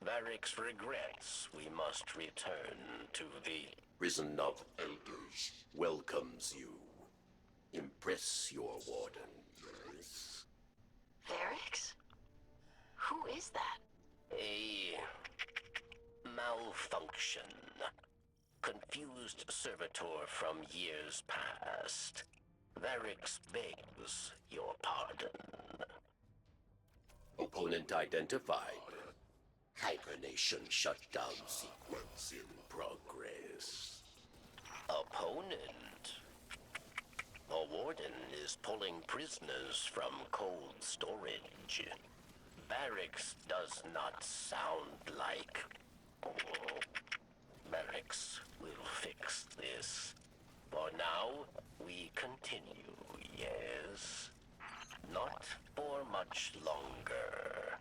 Speaker 5: Varric's regrets we must return to the Prison of Elders welcomes you. Impress your warden.
Speaker 7: Varrix? Who is that?
Speaker 5: A malfunction. confused servitor from years past. Varix begs your pardon. Opponent identified. Hibernation shutdown sequence in progress. Opponent. A warden is pulling prisoners from cold storage. Barracks does not sound like... Barracks will fix this. For now, we continue, yes? Not for much longer.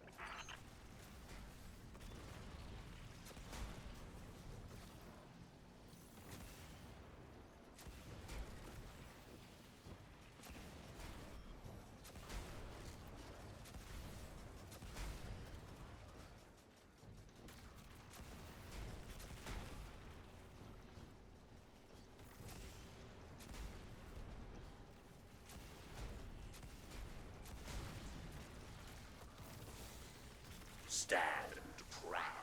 Speaker 5: Stand proud.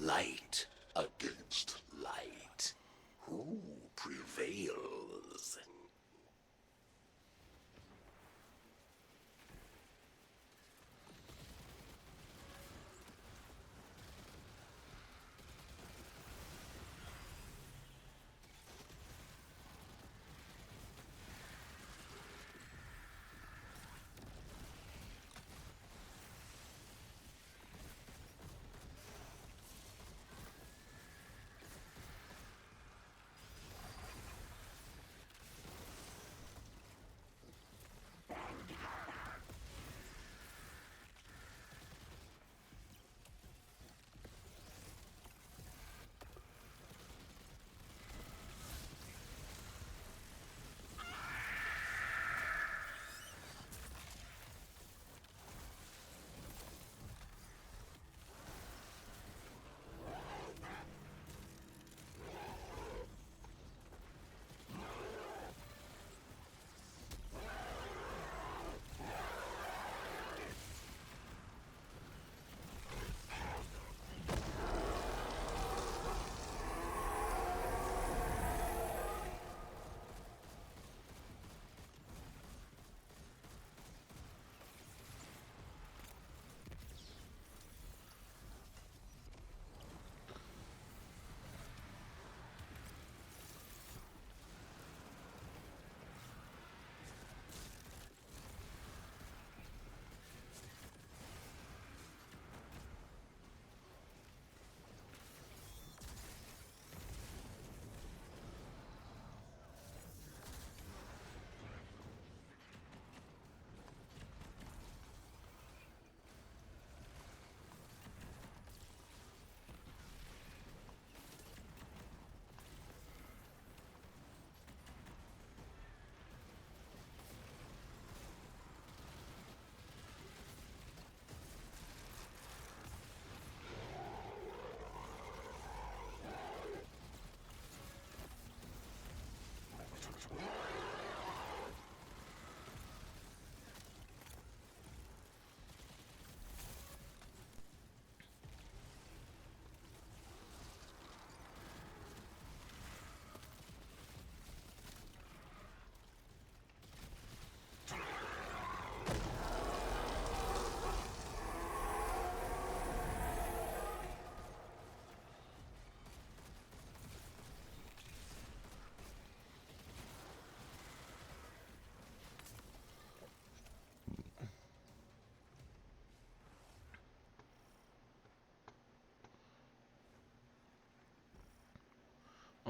Speaker 5: Light against light. Who prevails?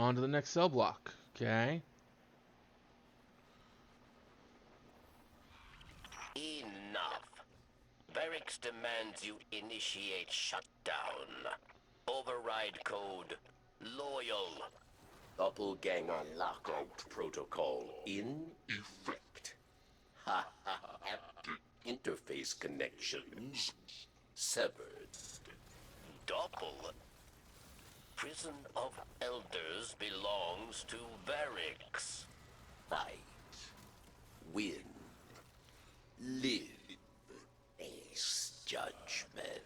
Speaker 1: On to the next cell block. Okay.
Speaker 5: Enough. Barracks demands you initiate shutdown. Override code loyal. Doppelganger lockout protocol in effect. Ha ha ha. Interface connections severed. Doppel. Prison of Elders belongs to Barracks. Fight. Win. Live. Face judgment.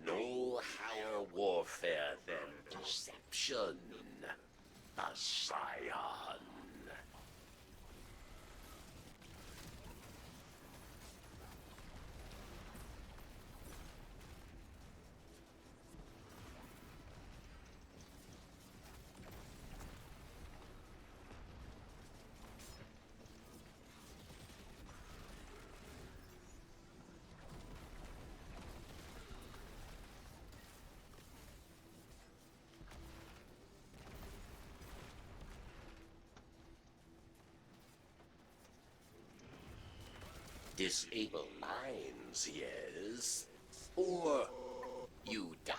Speaker 5: No higher warfare than deception, a scion. Disable lines, yes? Or you die.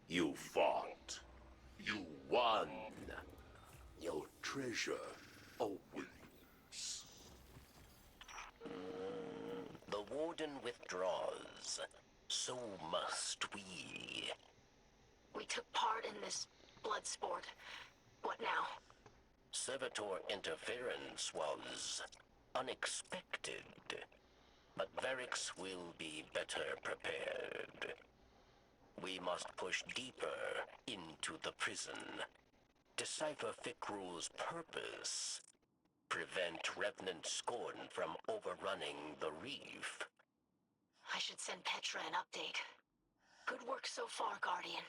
Speaker 5: You fought. You won. Your treasure awaits. The Warden withdraws. So must we.
Speaker 7: We took part in this blood sport. What now?
Speaker 5: Servitor interference was unexpected. but Verix will be better prepared. We must push deeper into the prison, decipher Fikrul's purpose, prevent Revenant Scorn from overrunning the reef.
Speaker 7: I should send Petra an update. Good work so far, Guardian.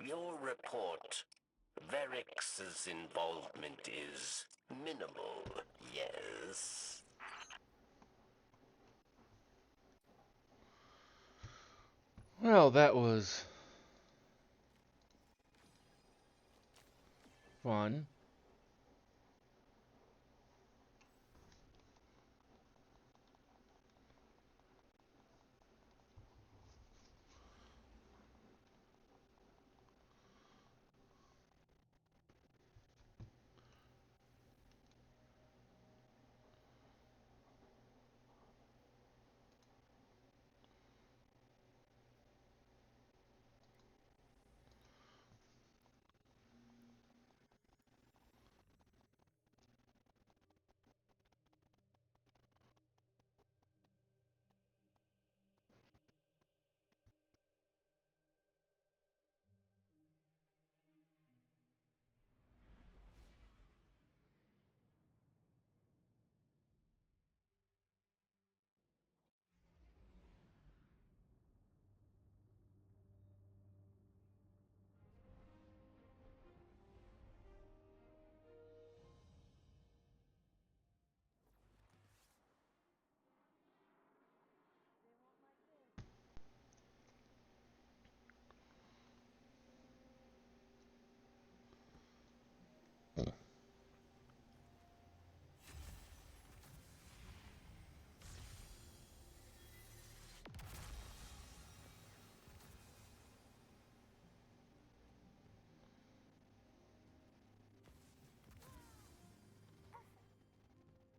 Speaker 5: Your report. Verix's involvement is minimal, yes?
Speaker 1: Well, that was fun.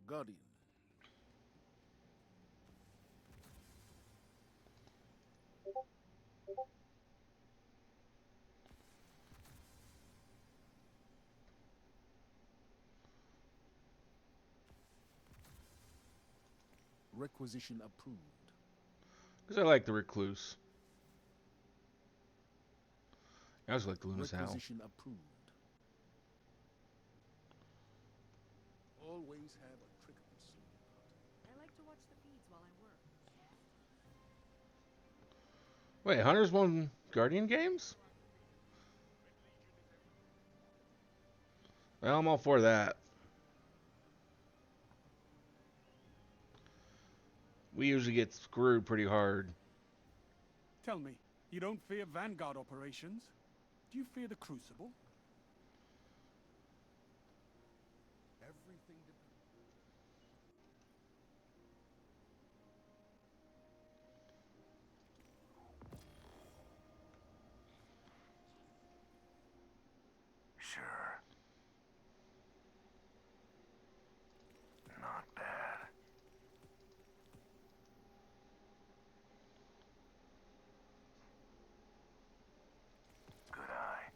Speaker 12: Guardian. Requisition approved.
Speaker 1: Because I like the Recluse. I also like the Luna's Howl.
Speaker 12: Requisition approved. Always have a trick up your sleeve.
Speaker 11: I like to watch the feeds while I work.
Speaker 1: Wait, Hunters won Guardian games? Well, I'm all for that. We usually get screwed pretty hard.
Speaker 13: Tell me, you don't fear Vanguard operations? Do you fear the Crucible?
Speaker 12: Everything depends.
Speaker 4: Sure. Not bad. Good eye.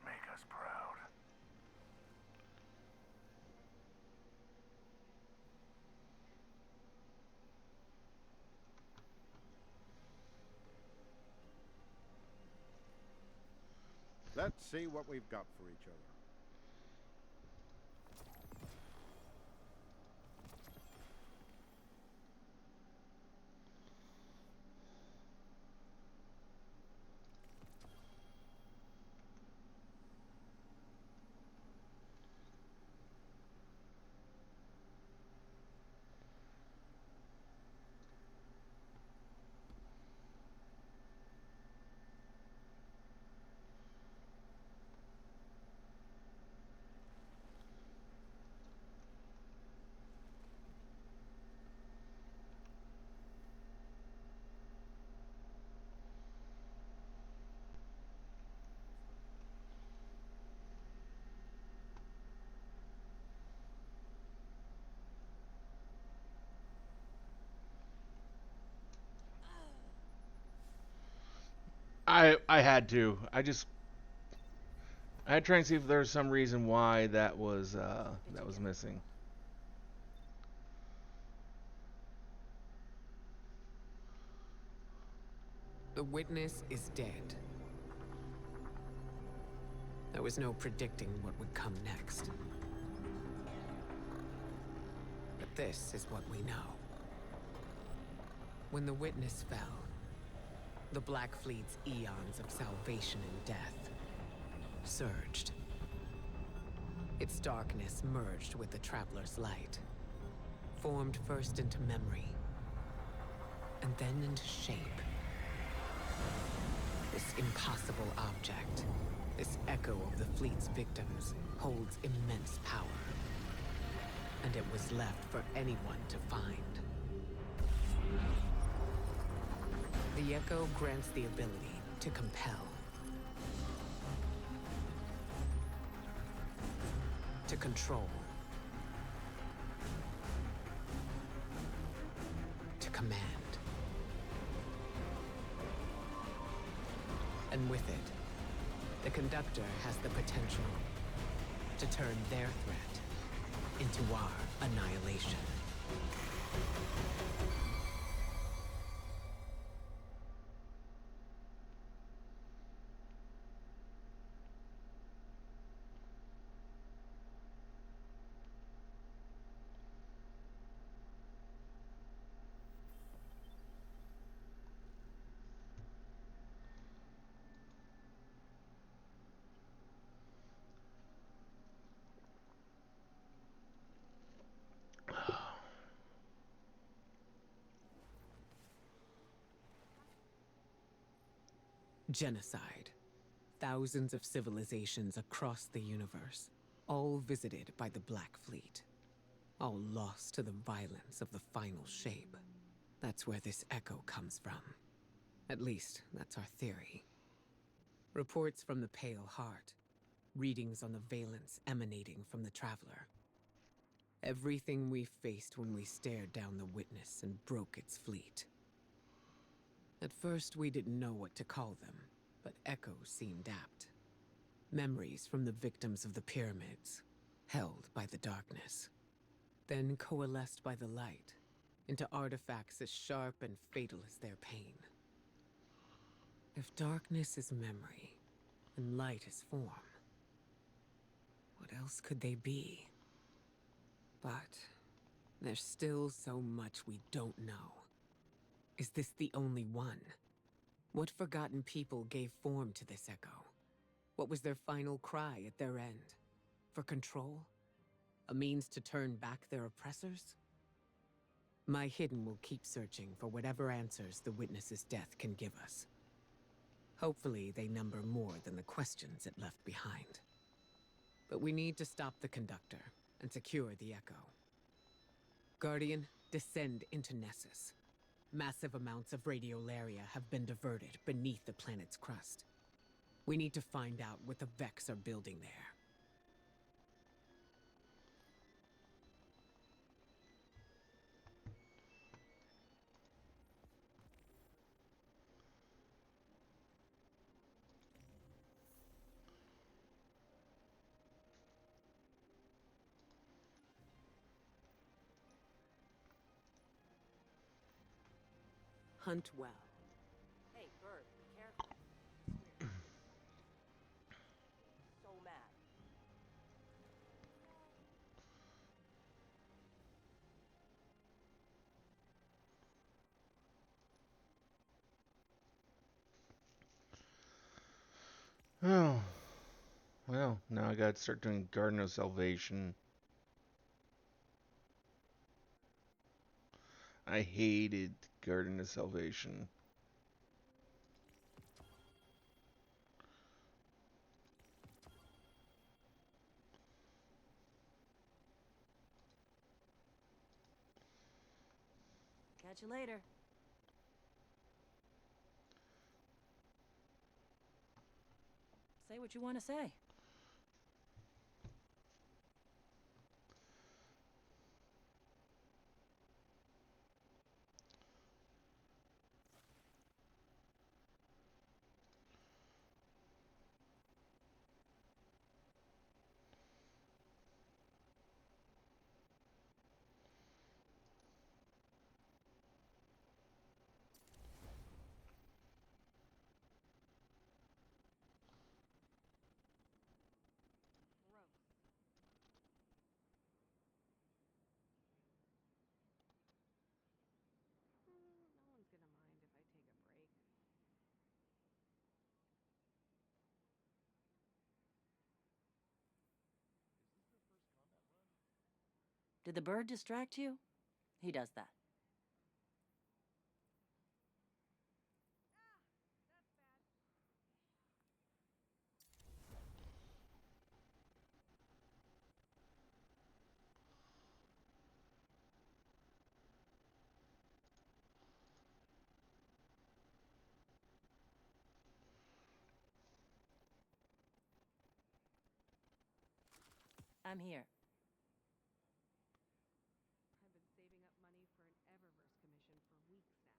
Speaker 4: Make us proud.
Speaker 14: Let's see what we've got for each other.
Speaker 1: I had to. I'd try and see if there was some reason why that was missing.
Speaker 15: The witness is dead. There was no predicting what would come next. But this is what we know. When the witness fell, the Black Fleet's eons of salvation and death surged. Its darkness merged with the Traveler's light, formed first into memory, and then into shape. This impossible object, this echo of the fleet's victims, holds immense power. And it was left for anyone to find. The echo grants the ability to compel. To control. To command. And with it, the conductor has the potential to turn their threat into our annihilation. Genocide. Thousands of civilizations across the universe, all visited by the Black Fleet. All lost to the violence of the final shape. That's where this echo comes from. At least, that's our theory. Reports from the Pale Heart. Readings on the valence emanating from the Traveler. Everything we faced when we stared down the Witness and broke its fleet. At first, we didn't know what to call them, but echoes seemed apt. Memories from the victims of the pyramids, held by the darkness. Then coalesced by the light, into artifacts as sharp and fatal as their pain. If darkness is memory, and light is form, what else could they be? But there's still so much we don't know. Is this the only one? What forgotten people gave form to this echo? What was their final cry at their end? For control? A means to turn back their oppressors? My Hidden will keep searching for whatever answers the Witness's death can give us. Hopefully they number more than the questions it left behind. But we need to stop the conductor and secure the echo. Guardian, descend into Nessus. Massive amounts of radiolaria have been diverted beneath the planet's crust. We need to find out what the Vex are building there. Hunt well.
Speaker 16: Hey, Bird, be careful. So mad.
Speaker 1: Oh. Well, now I gotta start doing Garden of Salvation. I hated Garden of Salvation.
Speaker 16: Catch you later. Say what you want to say. Did the bird distract you? He does that. I'm here.
Speaker 11: I've been saving up money for an Eververse commission for weeks now.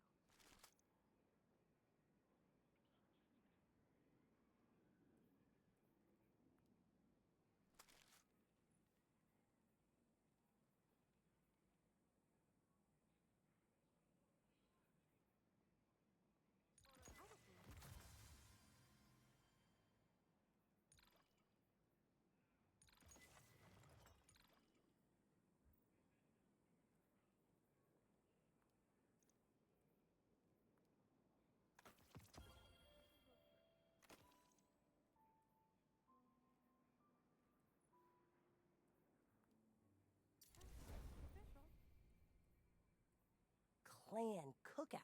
Speaker 16: Clan cookouts.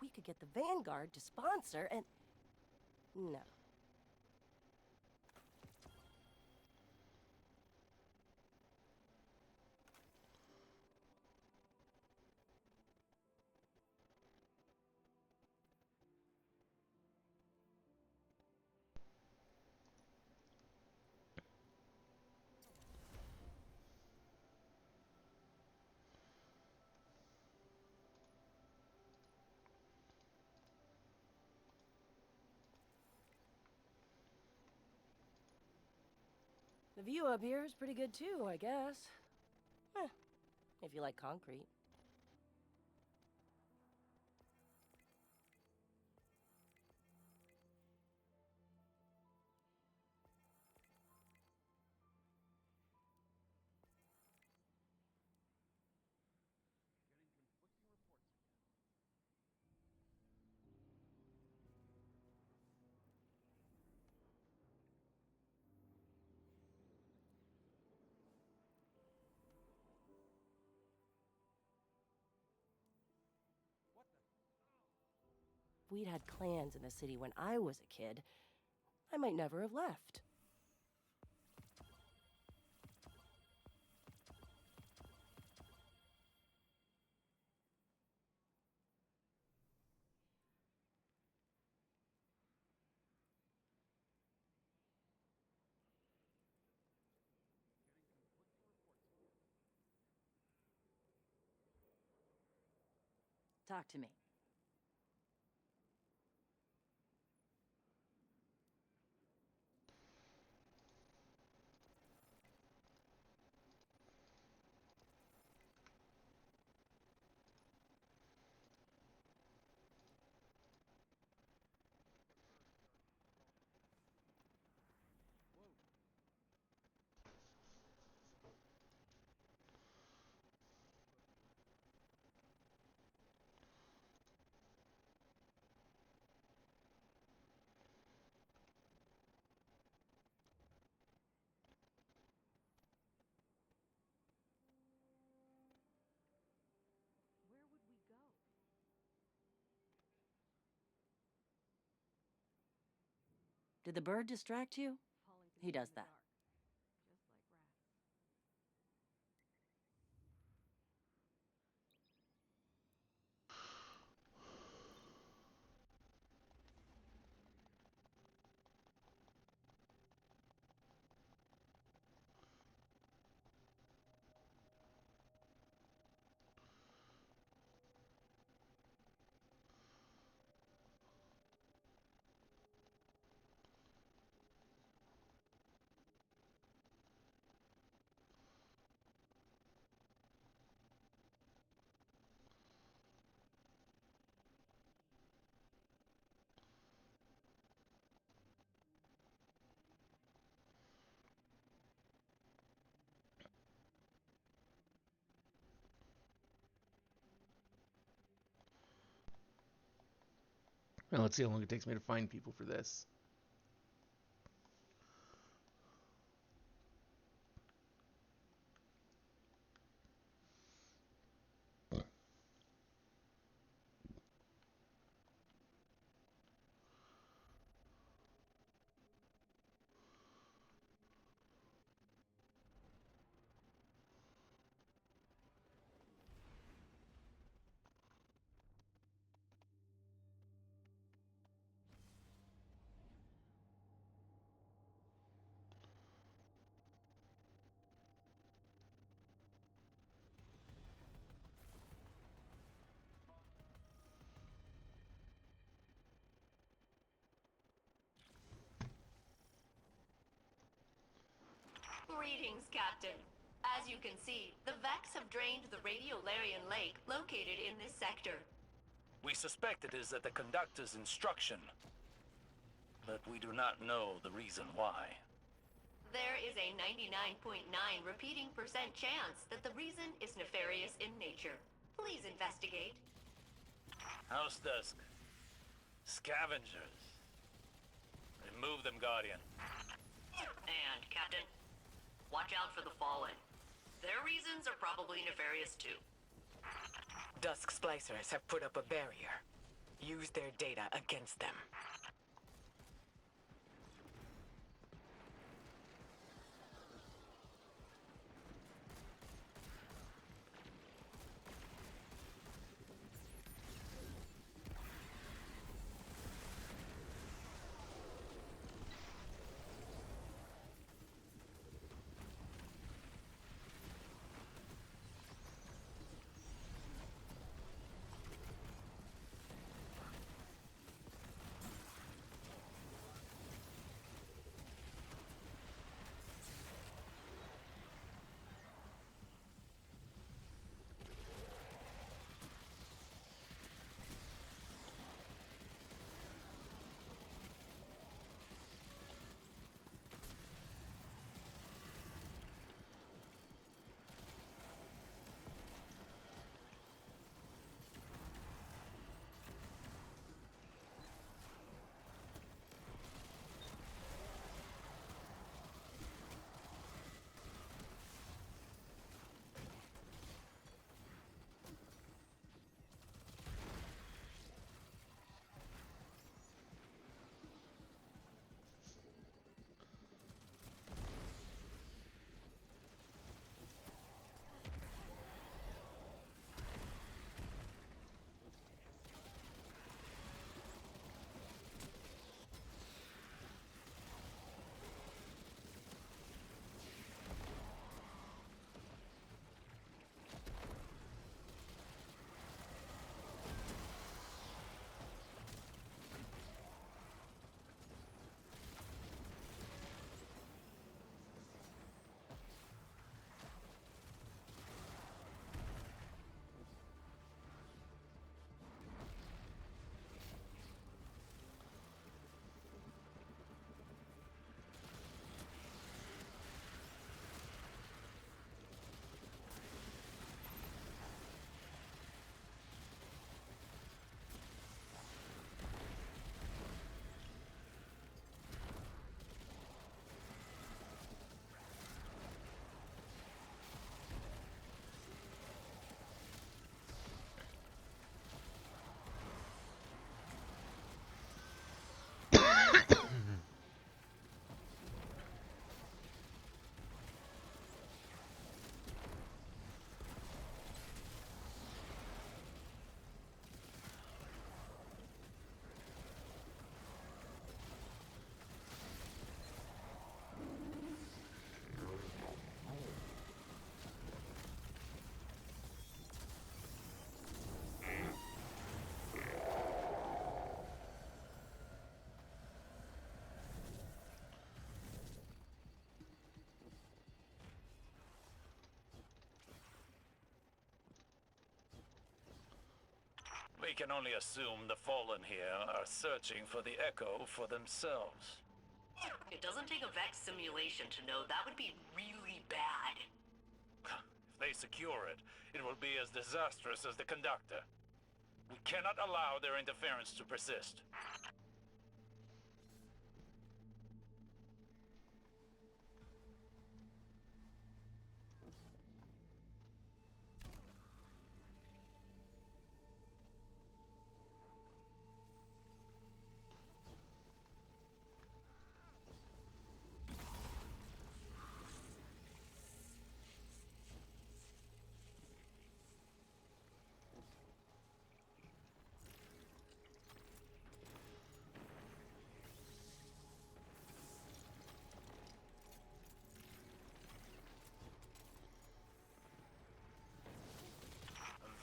Speaker 16: We could get the Vanguard to sponsor and... No. The view up here is pretty good too, I guess. If you like concrete.
Speaker 12: Getting conflicting reports again. What the?
Speaker 16: If we'd had clans in the city when I was a kid, I might never have left.
Speaker 12: Getting conflicting reports again.
Speaker 16: Talk to me.
Speaker 12: Whoa.
Speaker 11: Where would we go?
Speaker 16: Did the bird distract you?
Speaker 11: Falling to
Speaker 16: He
Speaker 11: me in
Speaker 16: does
Speaker 11: the
Speaker 16: that.
Speaker 11: dark. Just like rats.
Speaker 1: Well, let's see how long it takes me to find people for this.
Speaker 9: Greetings, Captain. As you can see, the Vex have drained the Radiolarian Lake located in this sector.
Speaker 10: We suspect it is at the conductor's instruction, but we do not know the reason why.
Speaker 9: There is a 99.9 repeating % chance that the reason is nefarious in nature. Please investigate.
Speaker 10: House Dusk. Scavengers. Remove them, Guardian.
Speaker 9: And, Captain, watch out for the Fallen. Their reasons are probably nefarious too.
Speaker 15: Dusk Splicers have put up a barrier. Use their data against them.
Speaker 10: We can only assume the Fallen here are searching for the Echo for themselves.
Speaker 9: It doesn't take a Vex simulation to know that would be really bad.
Speaker 10: If they secure it, it will be as disastrous as the conductor. We cannot allow their interference to persist.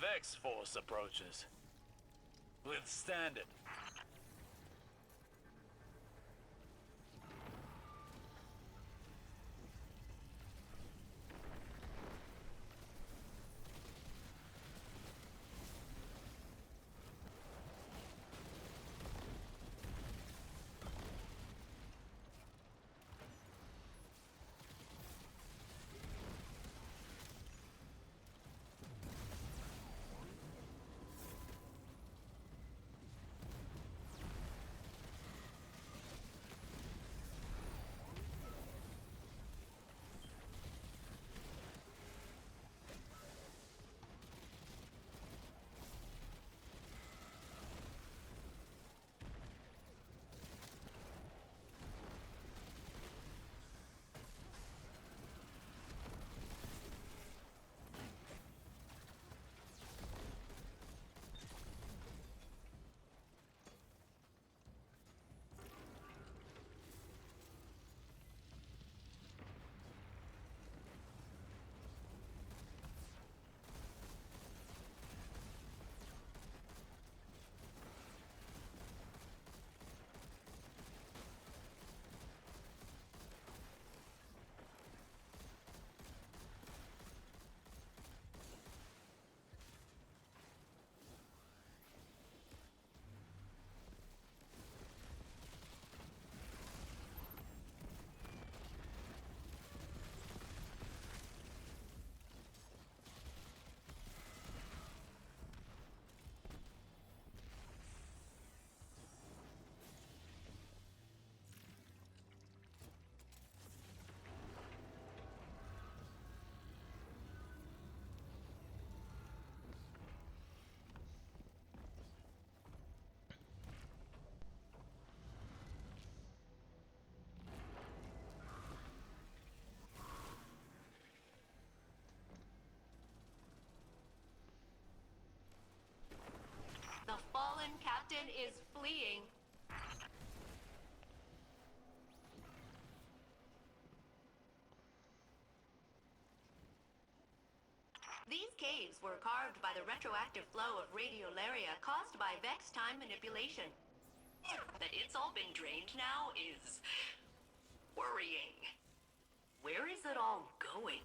Speaker 10: Vex force approaches. Withstand it.
Speaker 9: fallen captain is fleeing. These caves were carved by the retroactive flow of radiolaria caused by Vex time manipulation. That it's all been drained now is worrying. Where is it all going?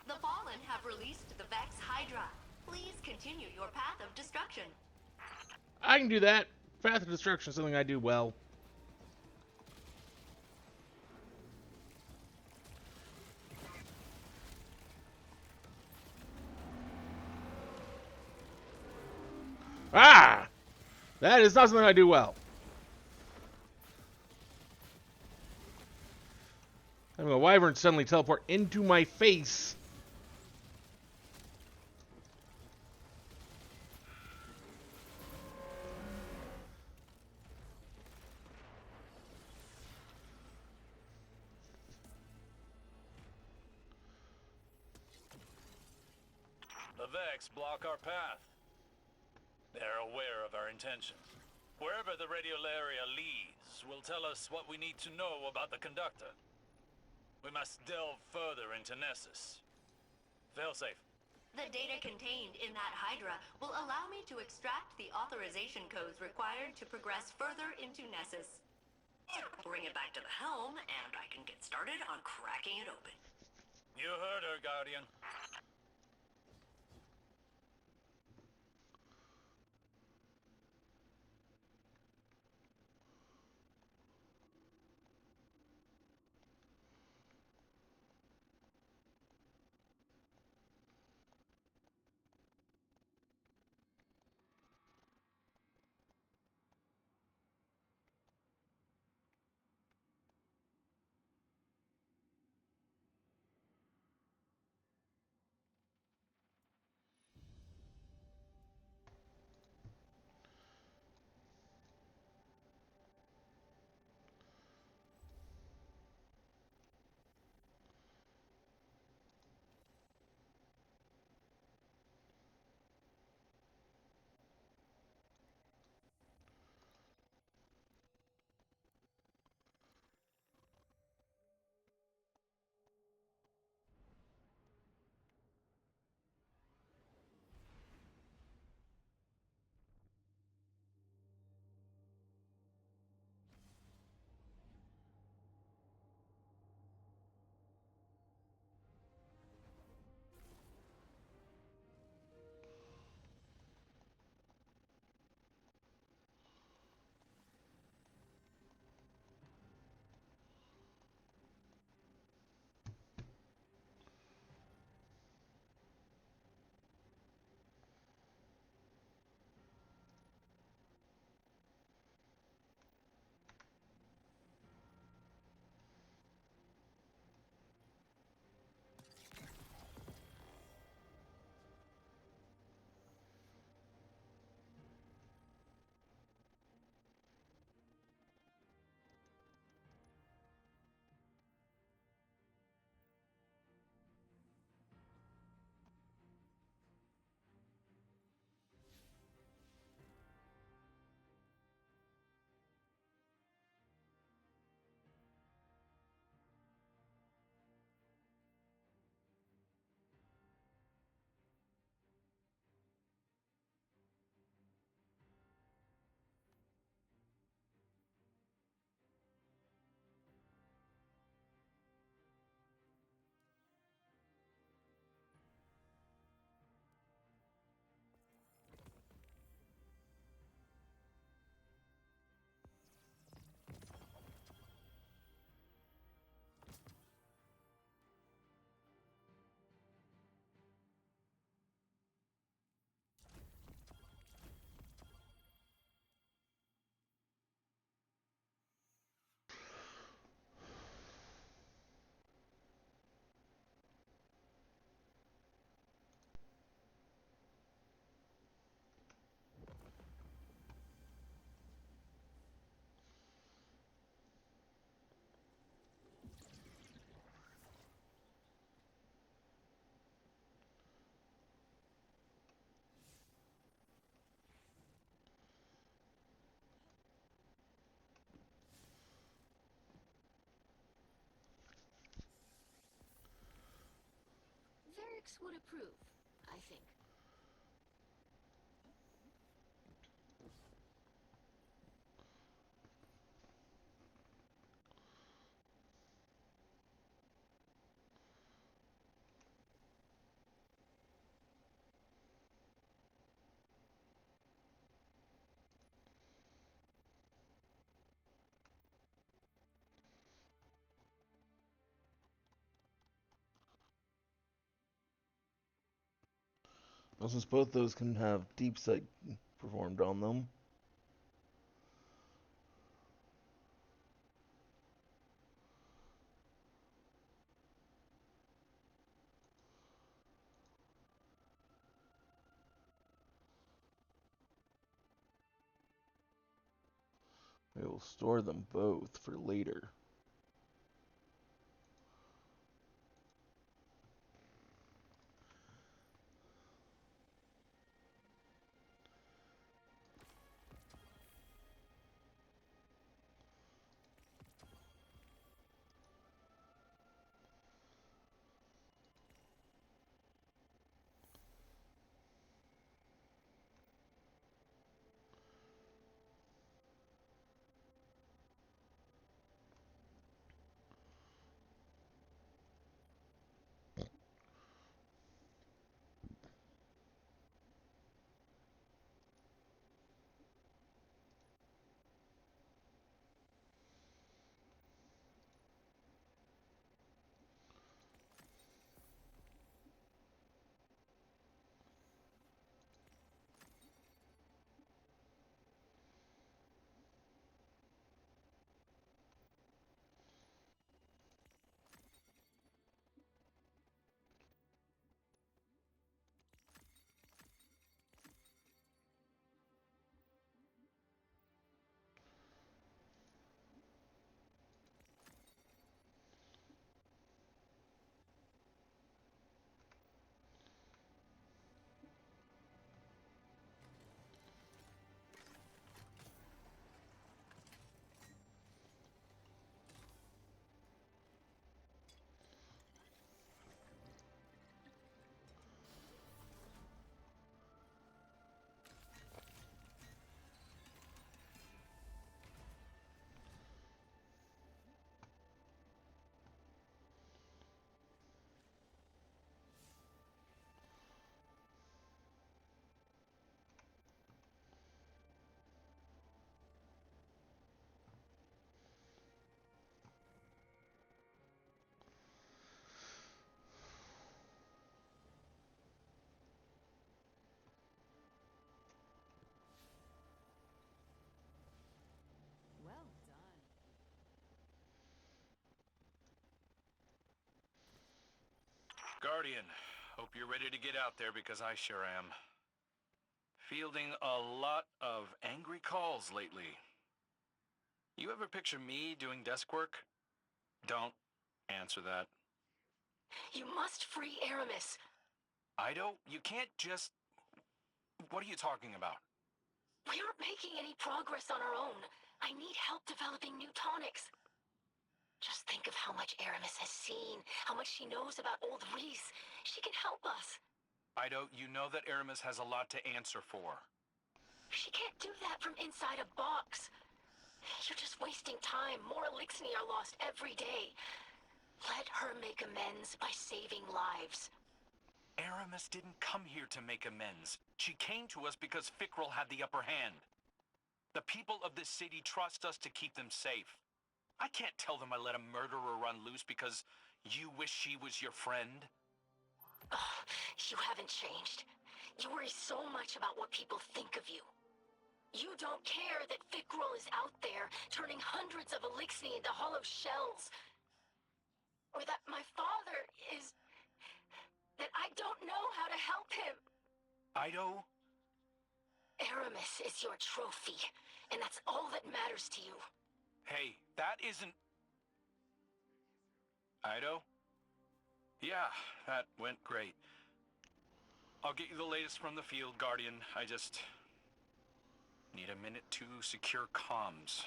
Speaker 9: The Fallen have released the Vex Hydra. Please continue your path of destruction.
Speaker 1: I can do that. Path of Destruction is something I do well. Ah! That is not something I do well. Having a wyvern suddenly teleport into my face.
Speaker 10: The Vex block our path. They're aware of our intentions. Wherever the radiolaria leads will tell us what we need to know about the conductor. We must delve further into Nessus. Failsafe.
Speaker 9: The data contained in that Hydra will allow me to extract the authorization codes required to progress further into Nessus. Bring it back to the helm, and I can get started on cracking it open.
Speaker 10: You heard her, Guardian.
Speaker 7: Fix would approve, I think.
Speaker 17: Well, since both those can have deep sight performed on them. We will store them both for later.
Speaker 11: Well done.
Speaker 10: Guardian, hope you're ready to get out there because I sure am. Fielding a lot of angry calls lately. You ever picture me doing desk work? Don't answer that.
Speaker 7: You must free Aramis.
Speaker 10: Ido, you can't just... What are you talking about?
Speaker 7: We aren't making any progress on our own. I need help developing new tonics. Just think of how much Aramis has seen, how much she knows about old Reese. She can help us.
Speaker 10: Ido, you know that Aramis has a lot to answer for.
Speaker 7: She can't do that from inside a box. You're just wasting time. More Elixni are lost every day. Let her make amends by saving lives.
Speaker 10: Aramis didn't come here to make amends. She came to us because Fickrell had the upper hand. The people of this city trust us to keep them safe. I can't tell them I let a murderer run loose because you wish she was your friend.
Speaker 7: Oh, you haven't changed. You worry so much about what people think of you. You don't care that Fickrell is out there, turning hundreds of Elixni into hollow shells. Or that my father is... that I don't know how to help him.
Speaker 10: Ido?
Speaker 7: Aramis is your trophy, and that's all that matters to you.
Speaker 10: Hey, that isn't... Ido? Yeah, that went great. I'll get you the latest from the field, Guardian. I just... need a minute to secure comms.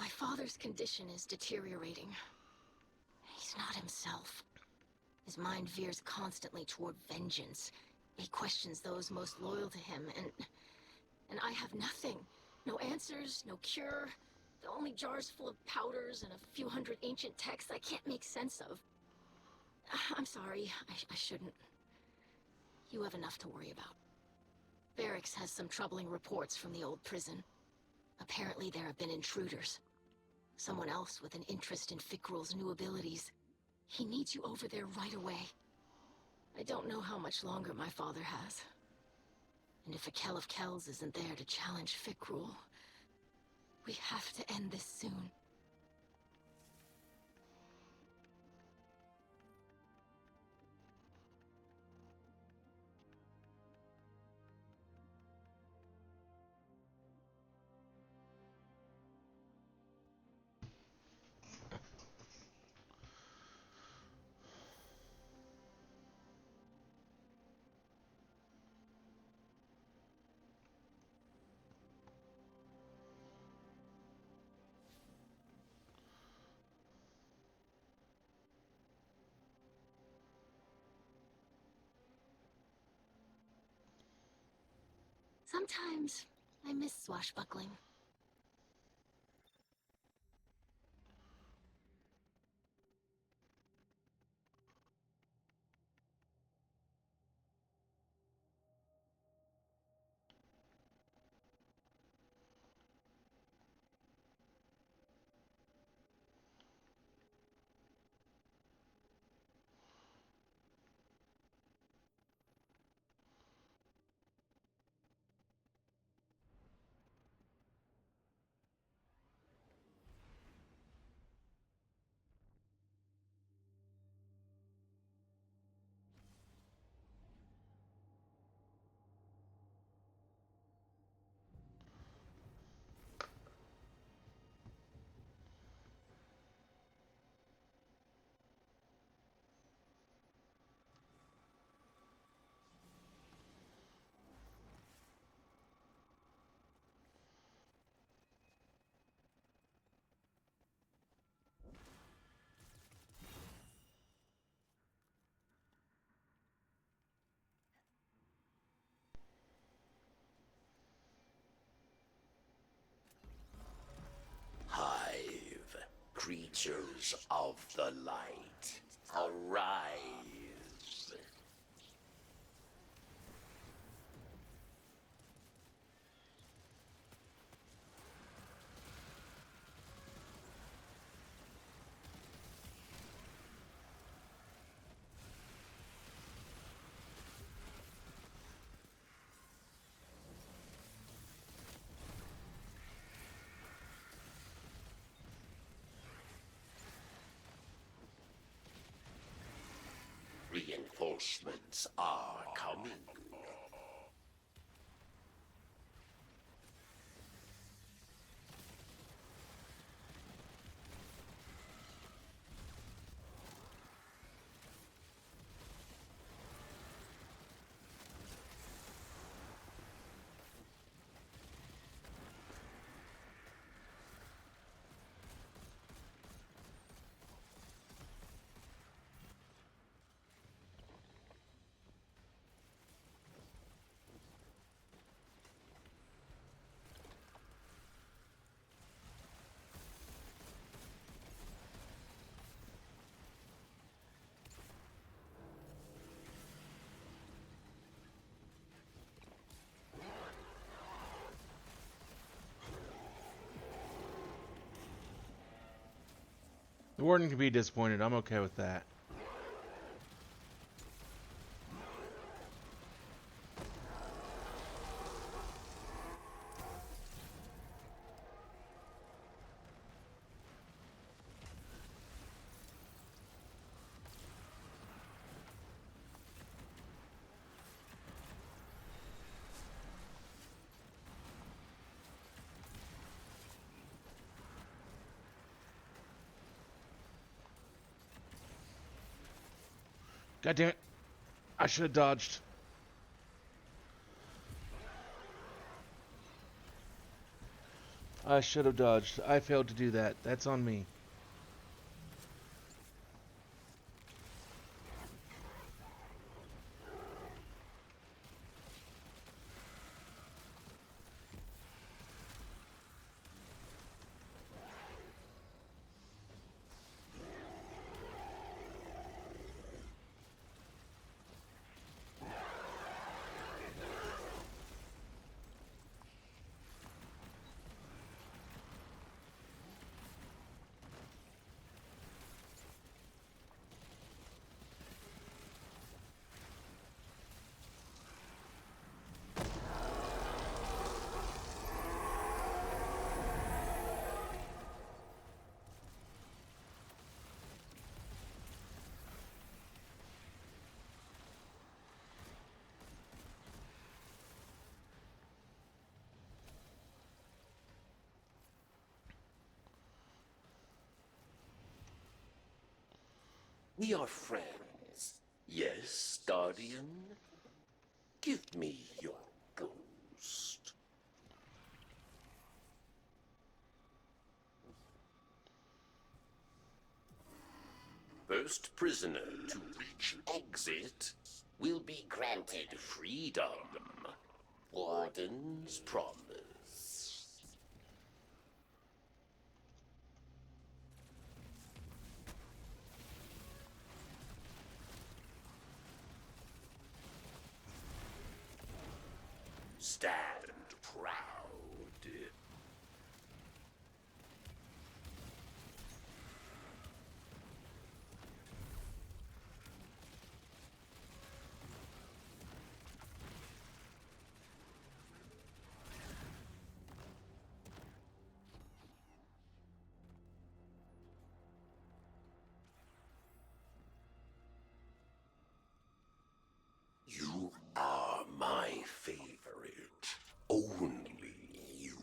Speaker 7: My father's condition is deteriorating. He's not himself. His mind veers constantly toward vengeance. He questions those most loyal to him, and I have nothing. No answers, no cure. Only jars full of powders and a few hundred ancient texts I can't make sense of. I'm sorry, I shouldn't. You have enough to worry about. Barracks has some troubling reports from the old prison. Apparently there have been intruders. Someone else with an interest in Fikrul's new abilities. He needs you over there right away. I don't know how much longer my father has. And if a Kell of Kells isn't there to challenge Fikrul, we have to end this soon. Sometimes I miss swashbuckling.
Speaker 5: Hive, creatures of the light, arise. Reinforcements are coming.
Speaker 1: The warden can be disappointed. I'm okay with that. God damn it. I should have dodged. I should have dodged. I failed to do that. That's on me.
Speaker 5: We are friends. Yes, Guardian? Give me your ghost. First prisoner to reach exit will be granted freedom. Warden's promise. Stand proud. You are my favorite. Only you.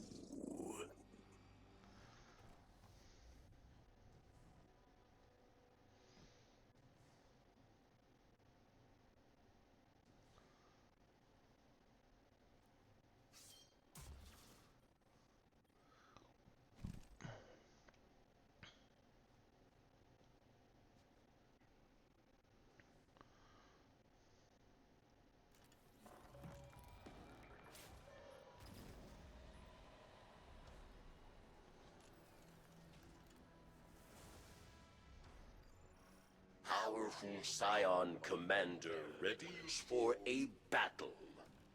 Speaker 5: Powerful Scion Commander readies for a battle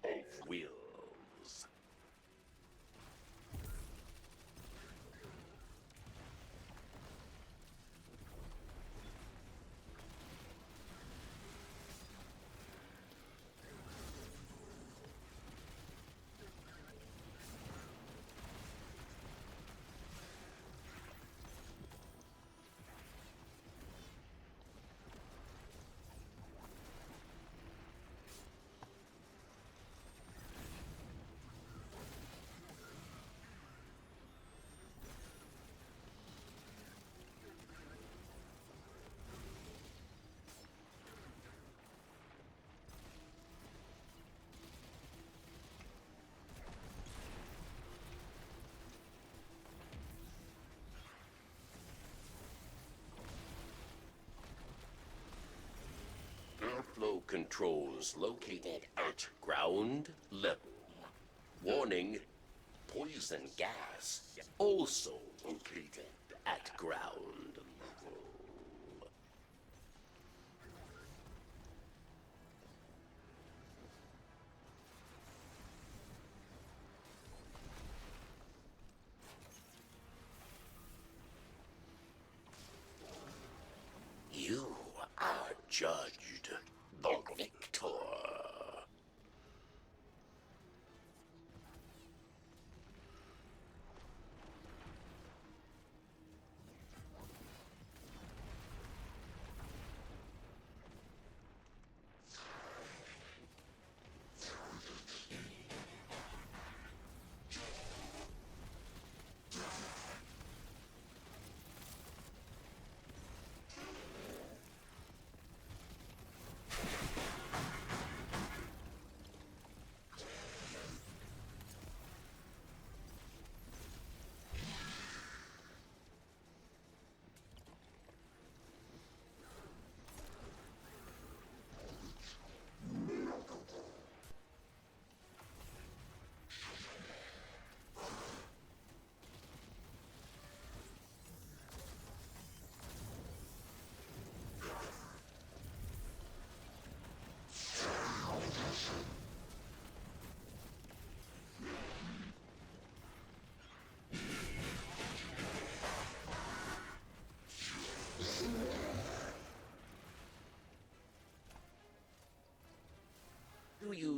Speaker 5: of wills. Airflow controls located at ground level. Warning, poison gas also located at ground level. You are judged the victor.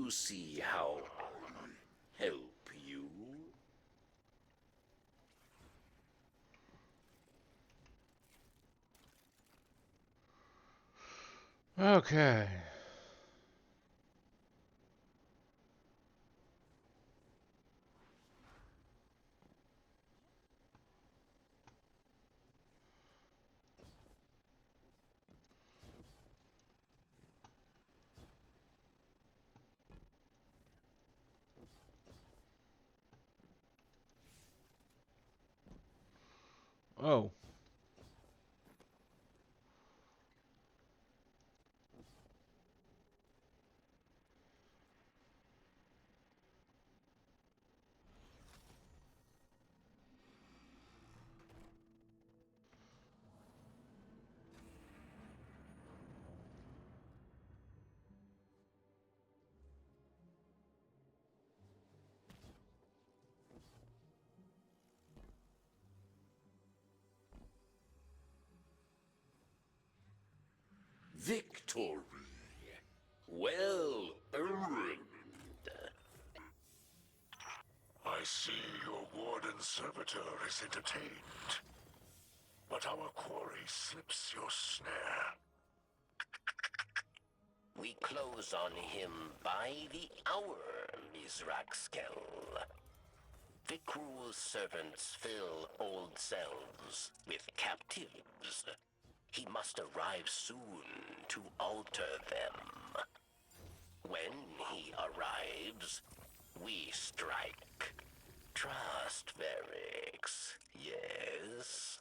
Speaker 18: to see how I help you.
Speaker 1: Okay. Oh.
Speaker 18: Victory. Well earned.
Speaker 2: I see your warden servitor is entertained. But our quarry slips your snare.
Speaker 5: We close on him by the hour, Mizraxkel. Vikru's servants fill old cells with captives. He must arrive soon to alter them. When he arrives, we strike. Trust, Varix. Yes?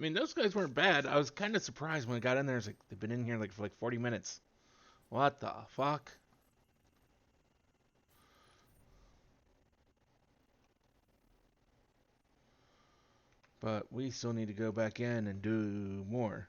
Speaker 5: I mean, those guys weren't bad. I was kind of surprised when I got in there. It's like, they've been in here like for like 40 minutes. What the fuck? But we still need to go back in and do more.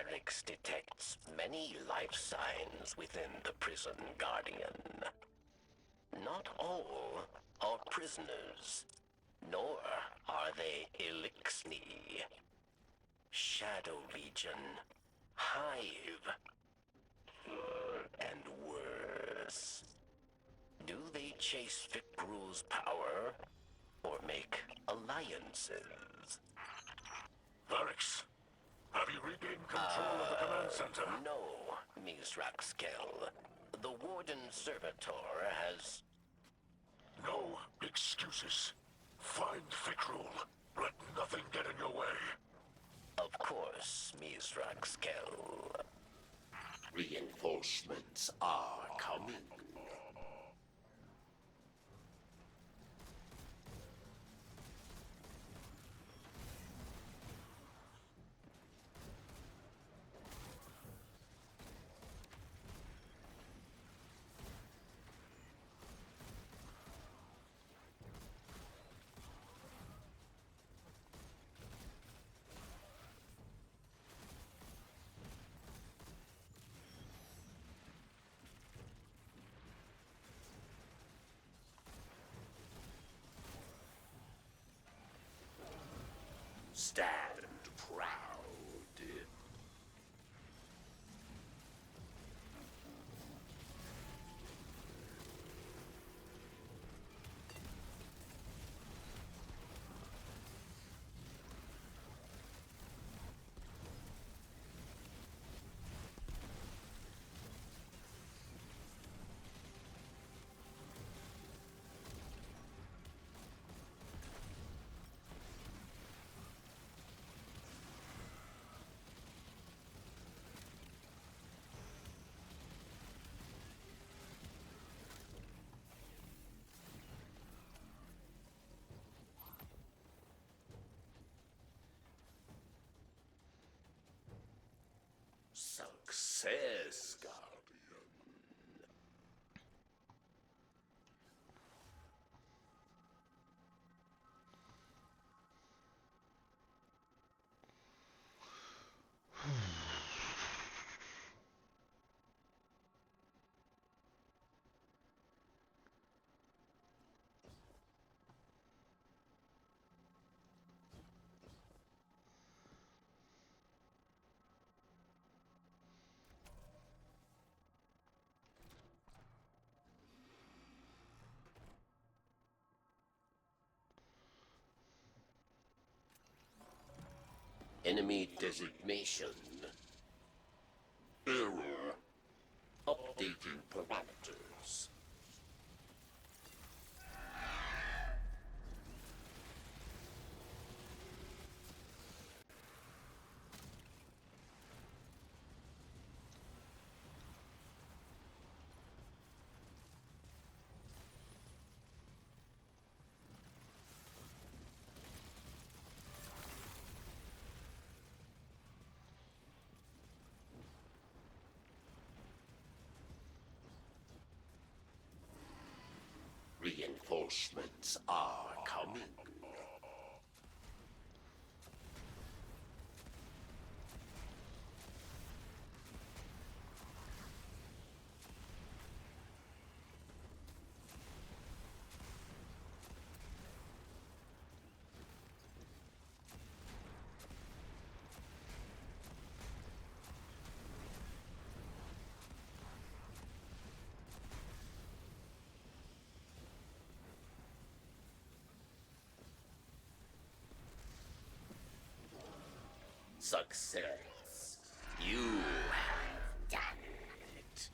Speaker 5: Helix detects many life signs within the prison guardian. Not all are prisoners, nor are they Elixni. Shadow Legion, Hive, and worse. Do they chase Fikrul's power, or make alliances?
Speaker 2: Varix, have you regained control of the command center?
Speaker 5: No, Mizraxkel. The Warden Servitor has...
Speaker 2: No excuses. Find Fikrul. Let nothing get in your way.
Speaker 5: Of course, Mizraxkel.
Speaker 18: Reinforcements are coming. Stand proud. Success, Guardian. Enemy designation. Error. Updating parameters. Reinforcements are coming. Success. You have done it.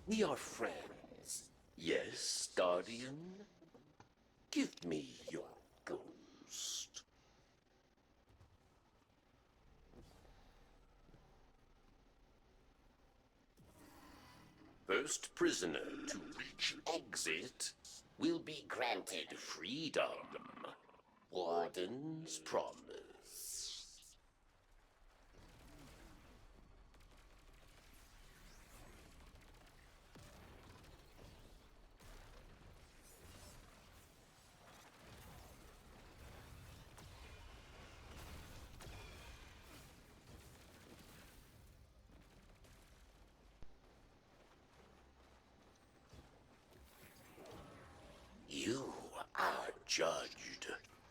Speaker 18: We are friends. Yes, Guardian? Give me your ghost. First prisoner to reach exit will be granted freedom. Warden's promise. You are judged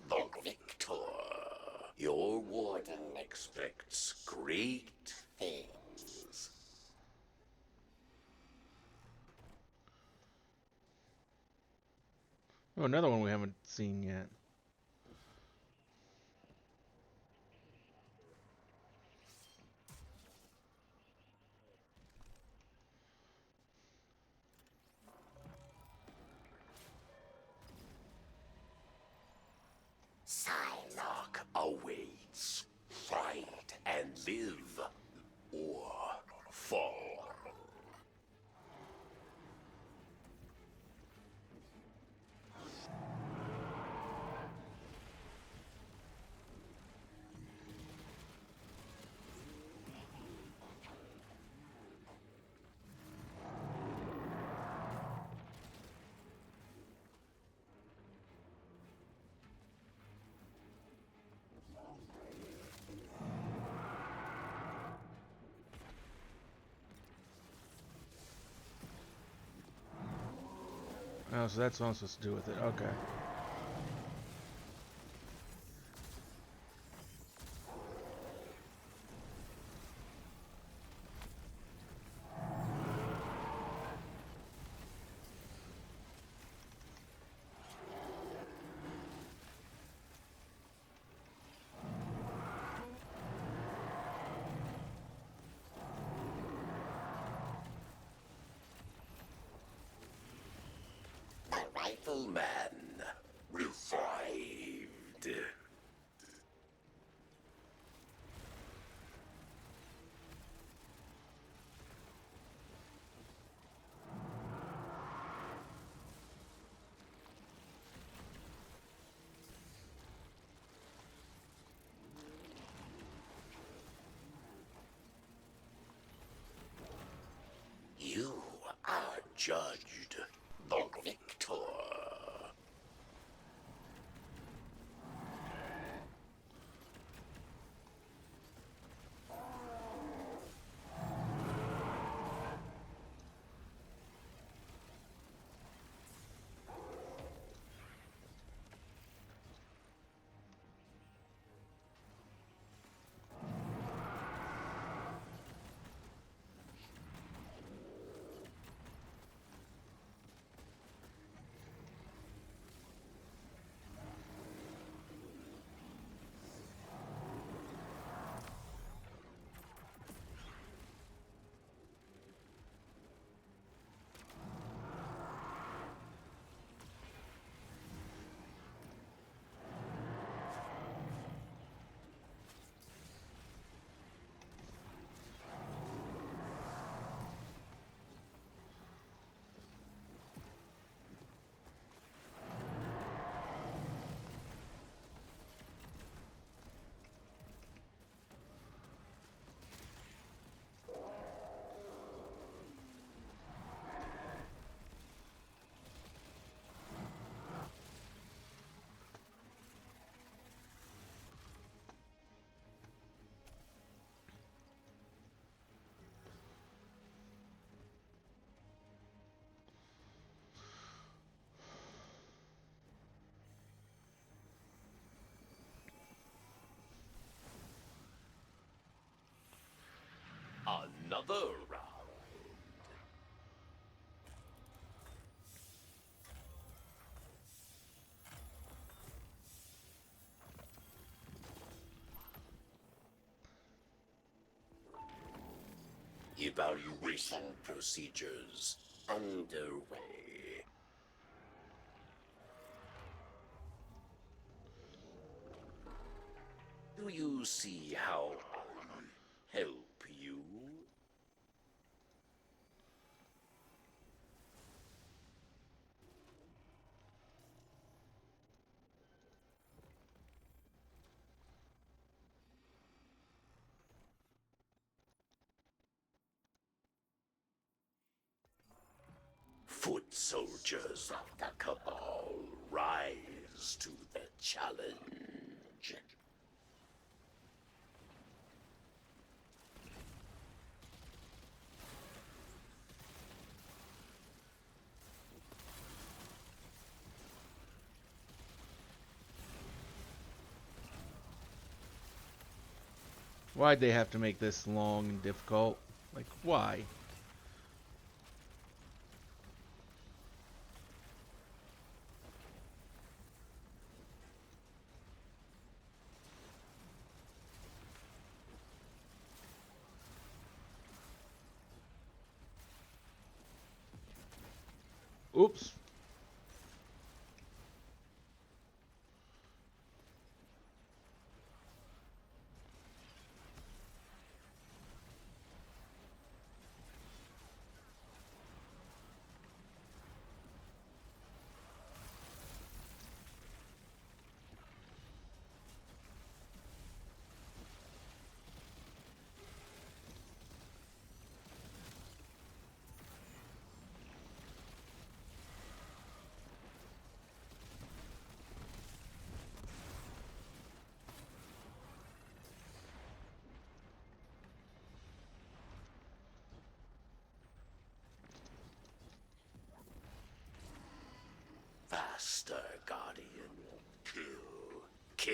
Speaker 18: the victor. Your warden expects great things.
Speaker 1: Oh, another one we haven't seen yet.
Speaker 18: Psylocke awaits. Fight and live, or fall.
Speaker 1: Oh, so that's what I'm supposed to do with it. Okay.
Speaker 18: The rifleman revived. You are judged the victor. Another round. Evaluation procedures underway. Do you see how I help you? Foot soldiers of the Cabal, rise to the challenge.
Speaker 1: Why'd they have to make this long and difficult? Like, why? Oops.
Speaker 18: Faster, Guardian. Kill. Kill.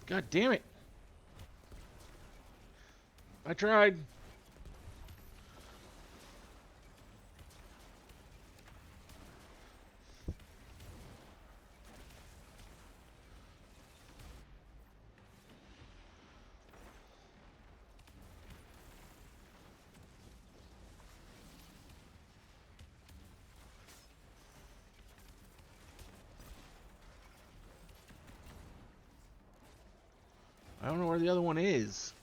Speaker 1: God damn it. I tried. I don't know where the other one is.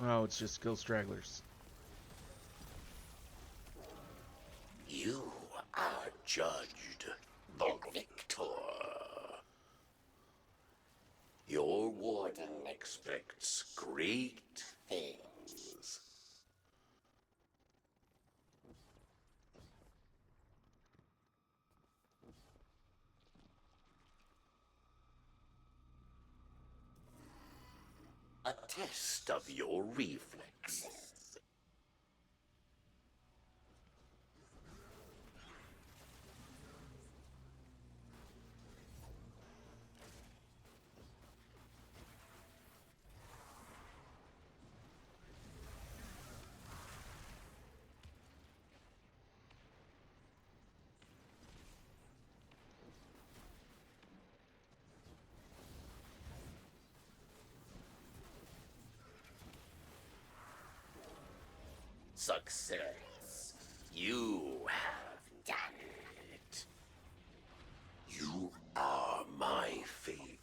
Speaker 1: Oh, it's just skill stragglers.
Speaker 18: You are judged the victor. Your warden expects great things. A test of your reflexes. Success. You have done it. You are my favorite.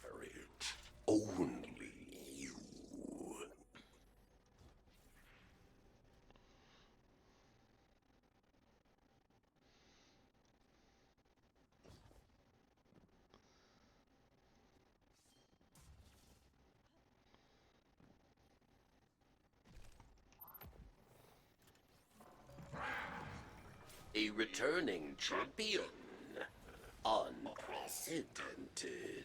Speaker 18: Only A returning champion. Unprecedented.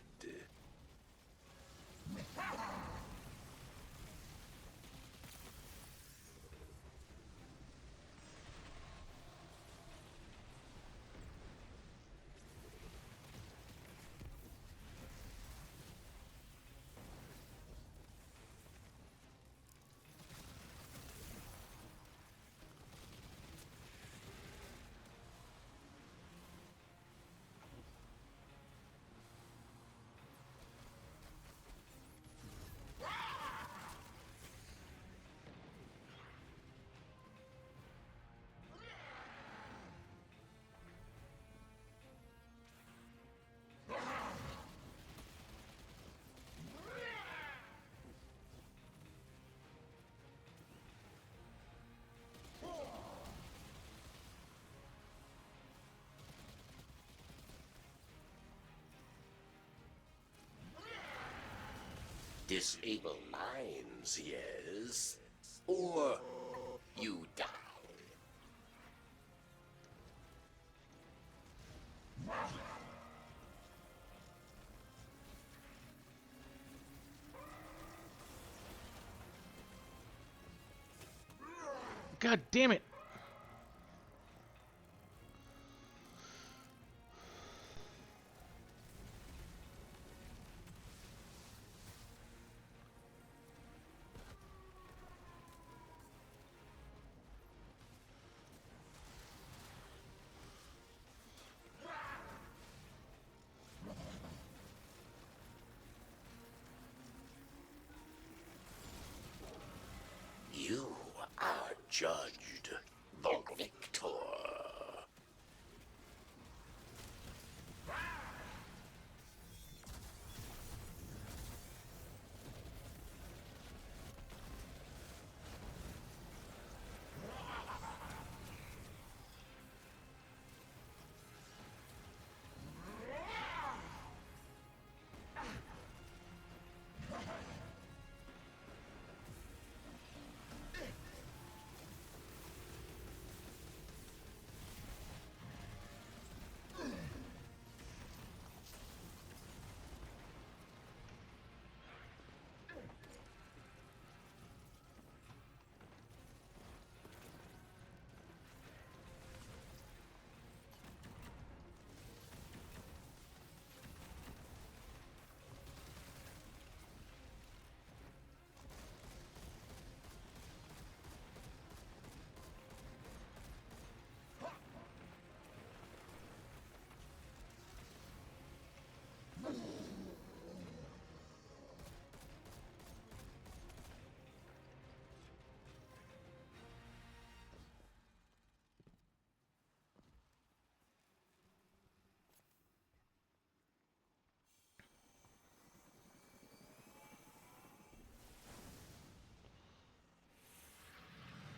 Speaker 18: Disable mines, yes? Or you die.
Speaker 1: God damn it!
Speaker 18: You are judged the victor.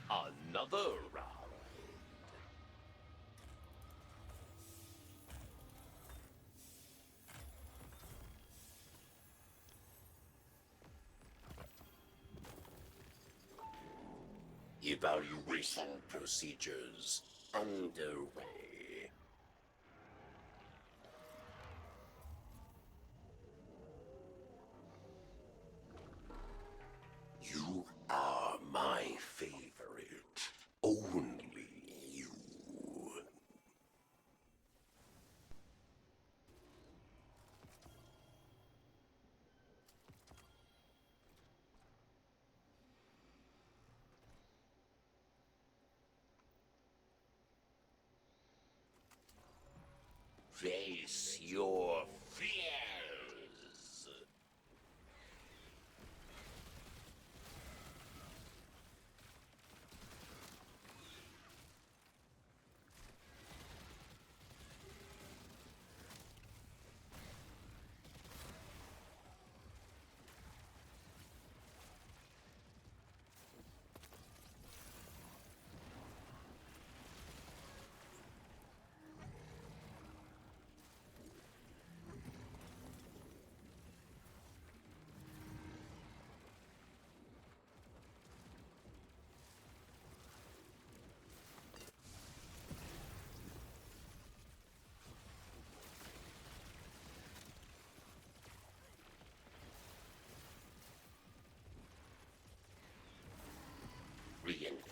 Speaker 18: Another round. Evaluation procedures underway. You are my favorite. Only you. Face your fears.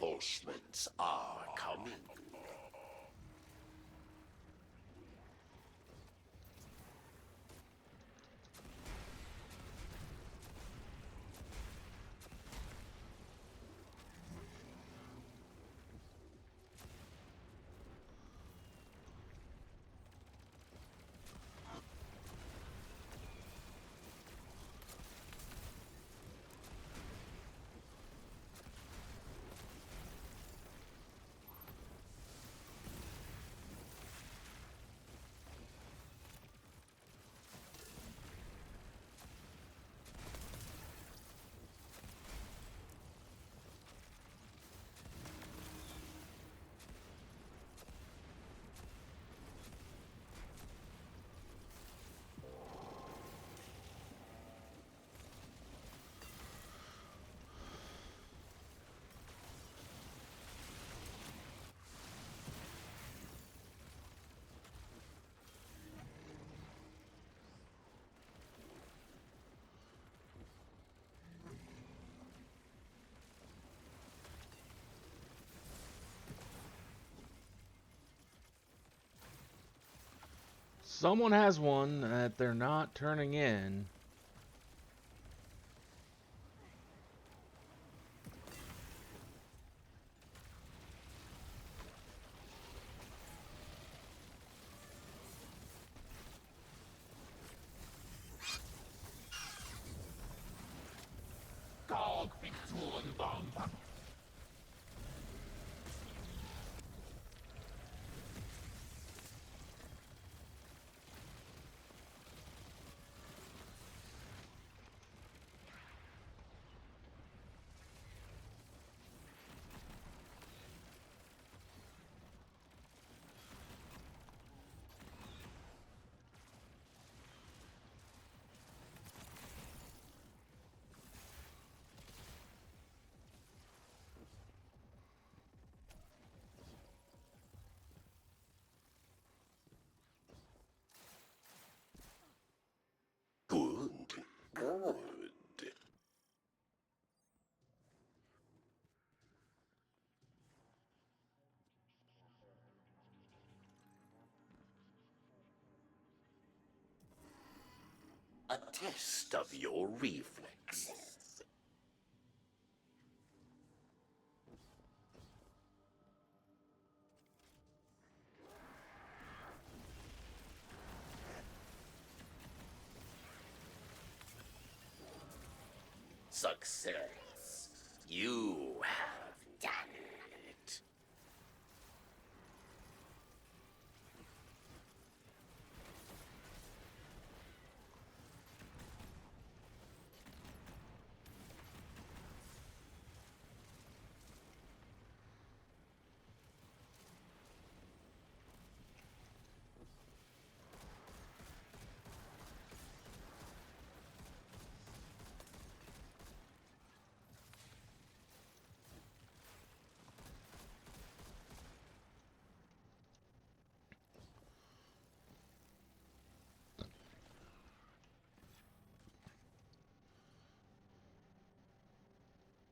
Speaker 18: Reinforcements are coming.
Speaker 1: Someone has one that they're not turning in.
Speaker 18: Good, good. A test of your reflexes. Success. You have done it.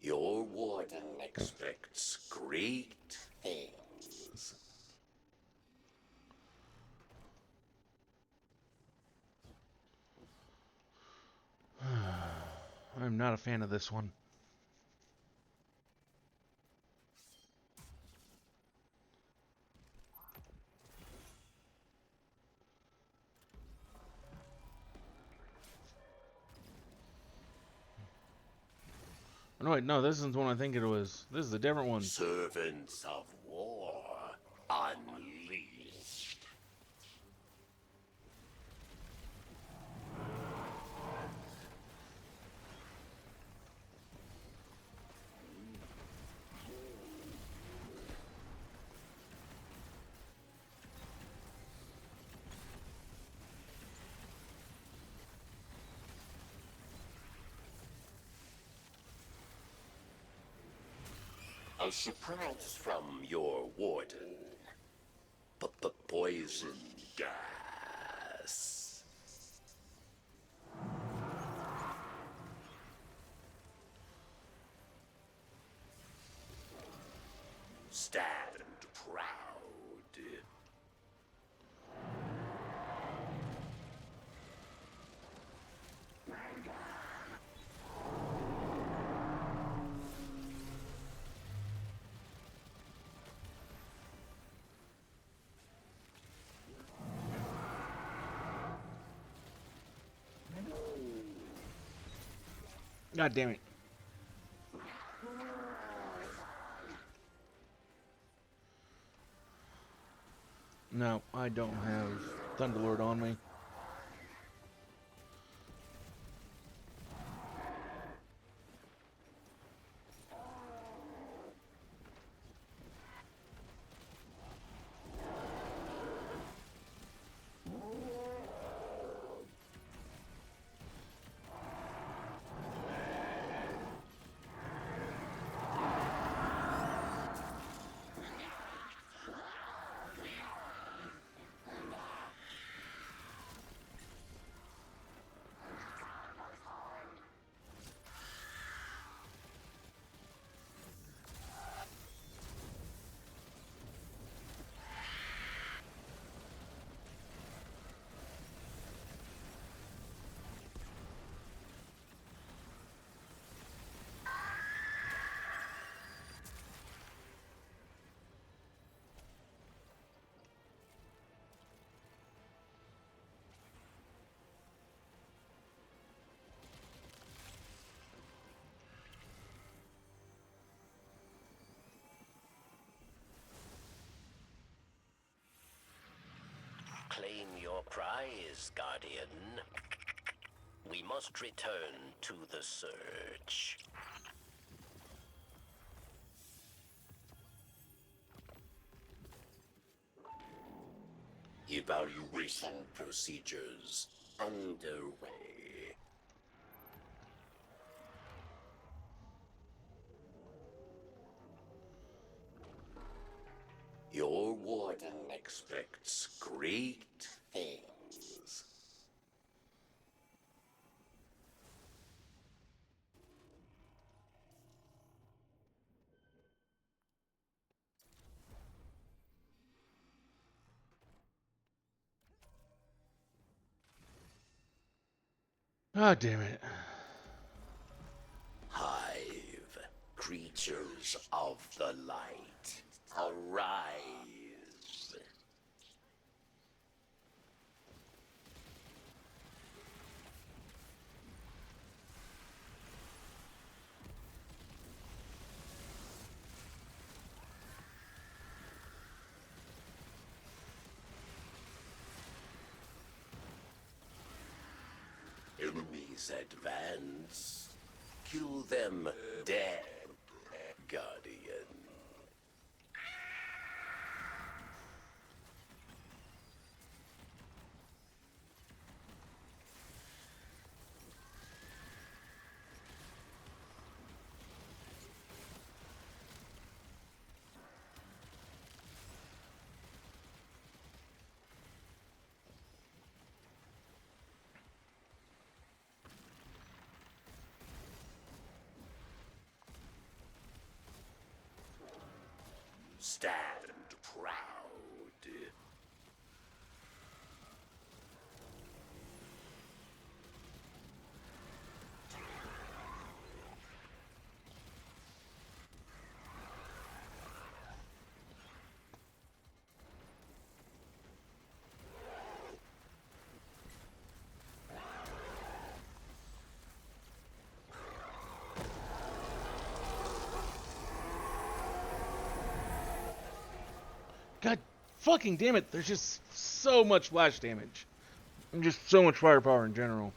Speaker 18: Your warden expects great things.
Speaker 1: I'm not a fan of this one. Oh, no, wait, no, this isn't the one I think it was. This is a different one.
Speaker 18: Servants of war unleashed. A surprise from your warden. Poison gas. Stand proud.
Speaker 1: God damn it. No, I don't have Thunderlord on me.
Speaker 5: Claim your prize, Guardian. We must return to the search.
Speaker 18: Evaluation procedures underway. Your warden expects great things.
Speaker 1: God damn it.
Speaker 18: Hive, creatures of the light, arise. Enemies advance. Kill them dead, Guardian. Stand proud.
Speaker 1: God fucking damn it. There's just so much flash damage. And just so much firepower in general.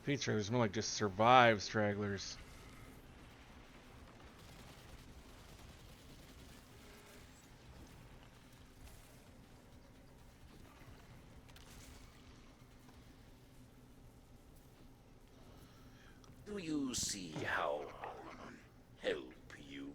Speaker 1: Feed stragglers, more like just survive stragglers.
Speaker 18: Do you see how I help you?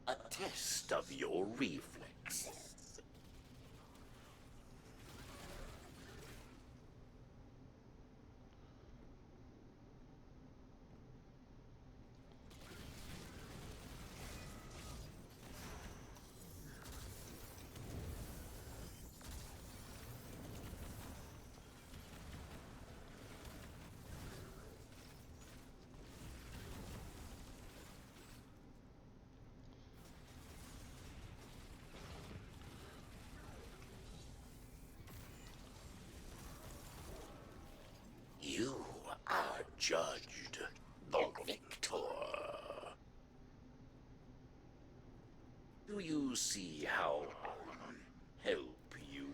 Speaker 18: A test of your reflexes. You are judged the victor. Do you see how I help you?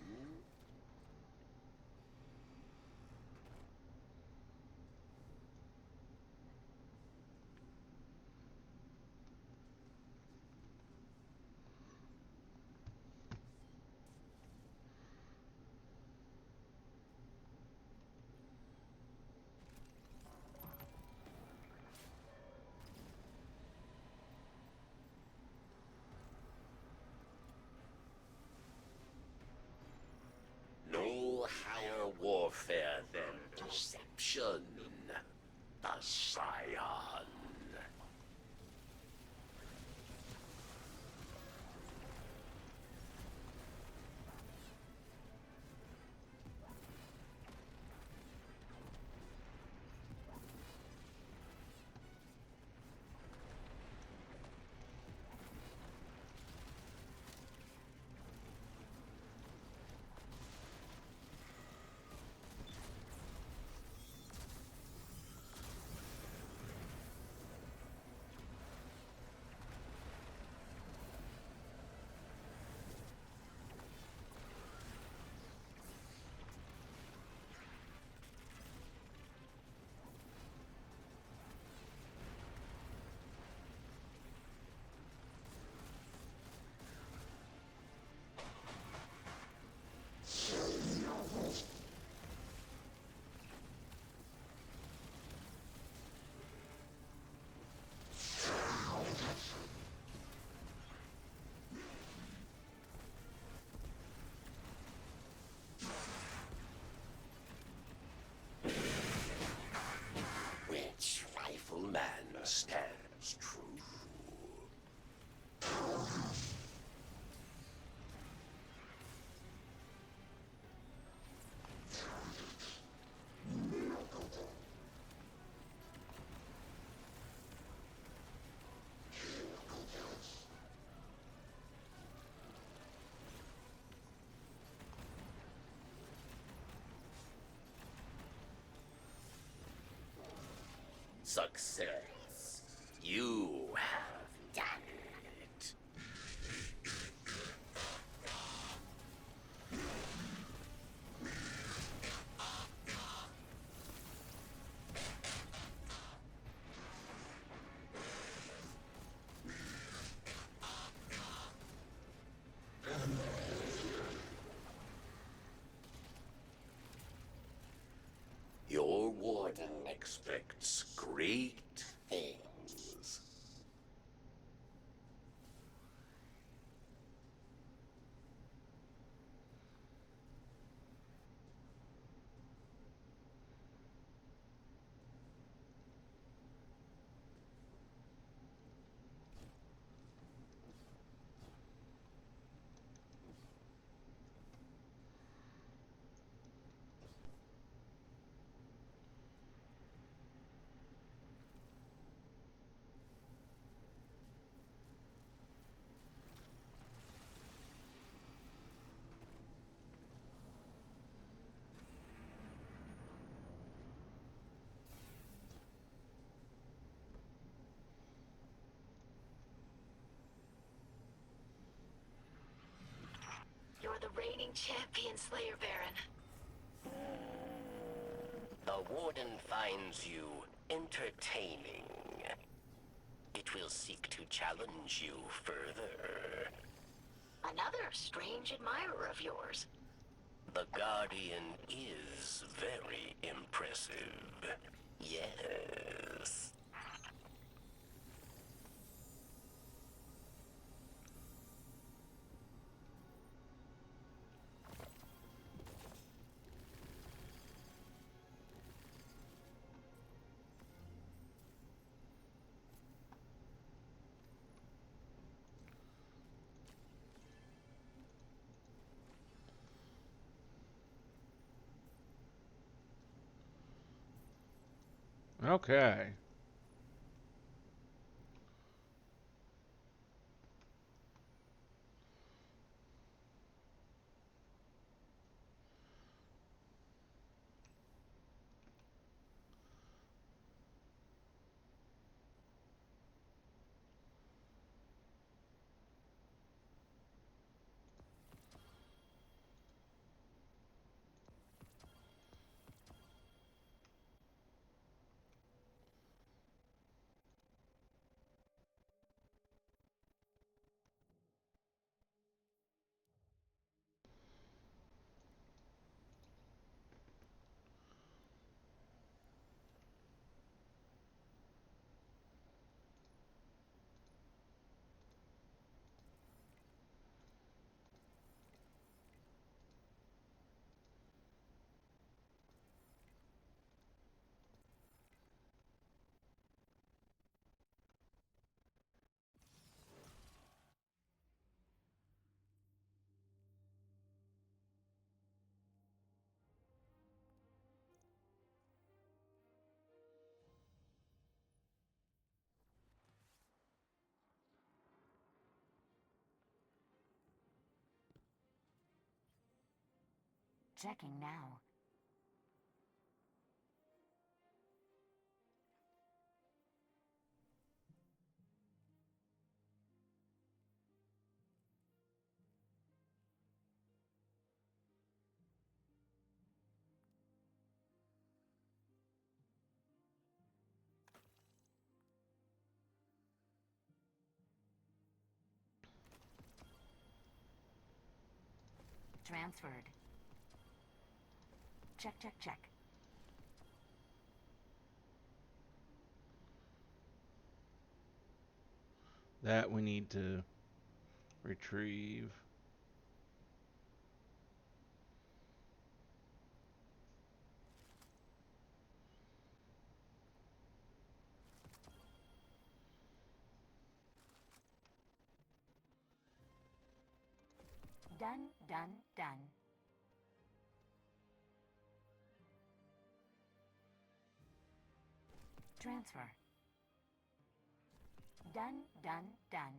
Speaker 18: No higher warfare than deception, the Scion. Which rifleman stands true? Success. You have done it. Your warden expects great things.
Speaker 7: reigning champion, Slayer Baron.
Speaker 5: The Warden finds you entertaining. It will seek to challenge you further.
Speaker 7: Another strange admirer of yours.
Speaker 5: The Guardian is very impressive. Yes.
Speaker 1: Okay.
Speaker 19: Checking now. Transferred. Check, check, check.
Speaker 1: That we need to retrieve.
Speaker 19: Done, done, done. Transfer. Done, done, done.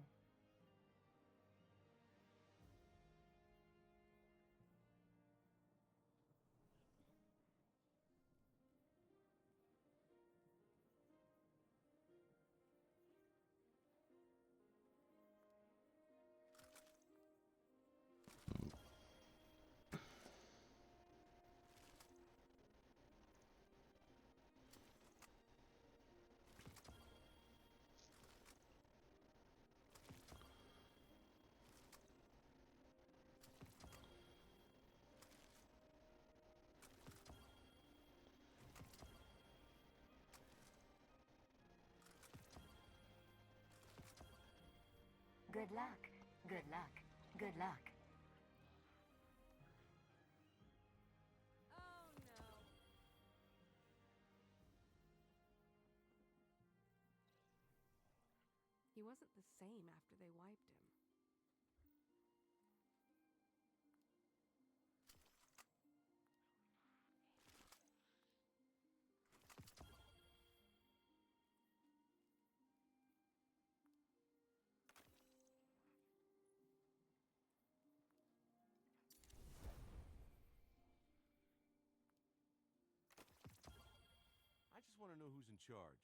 Speaker 19: Good luck, good luck, good luck.
Speaker 20: He wasn't the same after they wiped him.
Speaker 21: I just want to know who's in charge.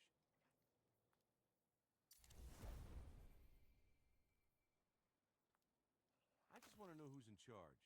Speaker 21: I just want to know who's in charge.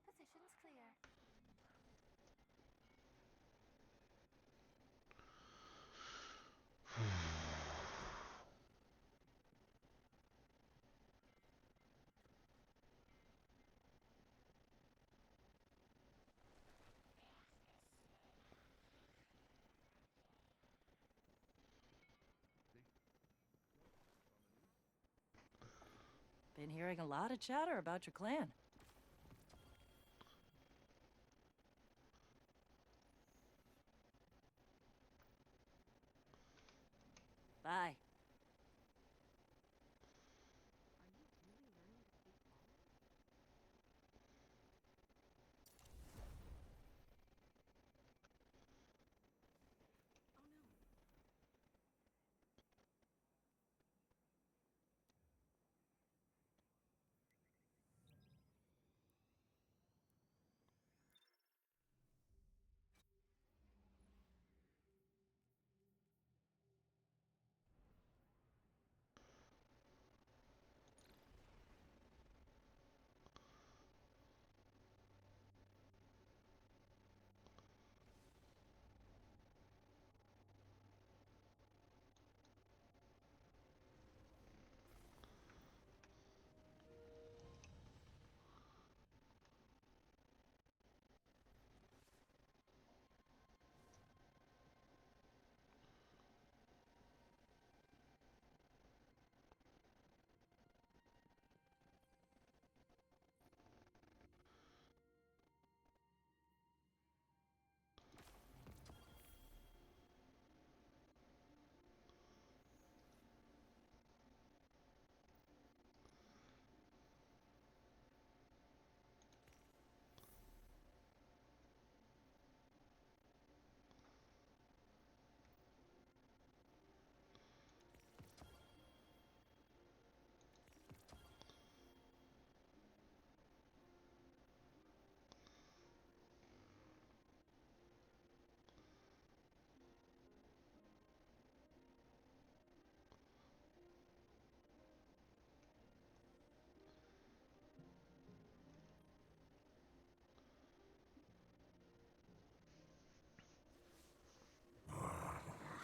Speaker 19: All positions clear.
Speaker 3: Been hearing a lot of chatter about your clan. Bye.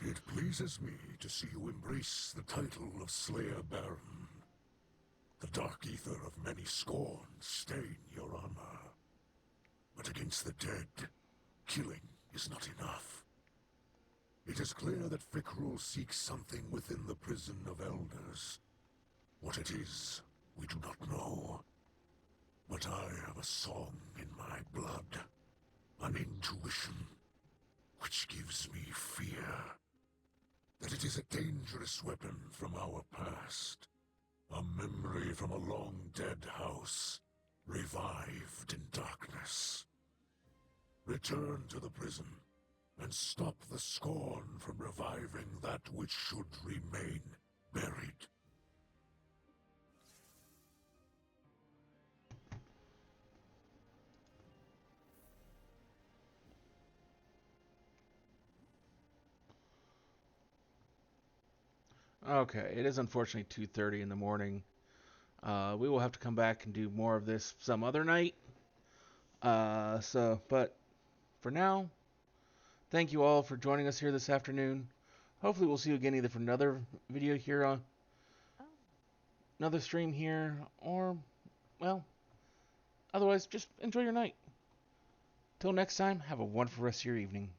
Speaker 2: It pleases me to see you embrace the title of Slayer Baron. The dark ether of many scorns stain your armor. But against the dead, killing is not enough. It is clear that Fikrul seeks something within the prison of elders. What it is, we do not know. But I have a song in my blood. An intuition, which gives me fear. That it is a dangerous weapon from our past. A memory from a long-dead house, revived in darkness. Return to the prison, and stop the scorn from reviving that which should remain buried.
Speaker 1: Okay, it is unfortunately 2:30 in the morning. We will have to come back and do more of this some other night. But for now, thank you all for joining us here this afternoon. Hopefully, we'll see you again either for another video here on another stream here, or, well, otherwise, just enjoy your night. Till next time, have a wonderful rest of your evening.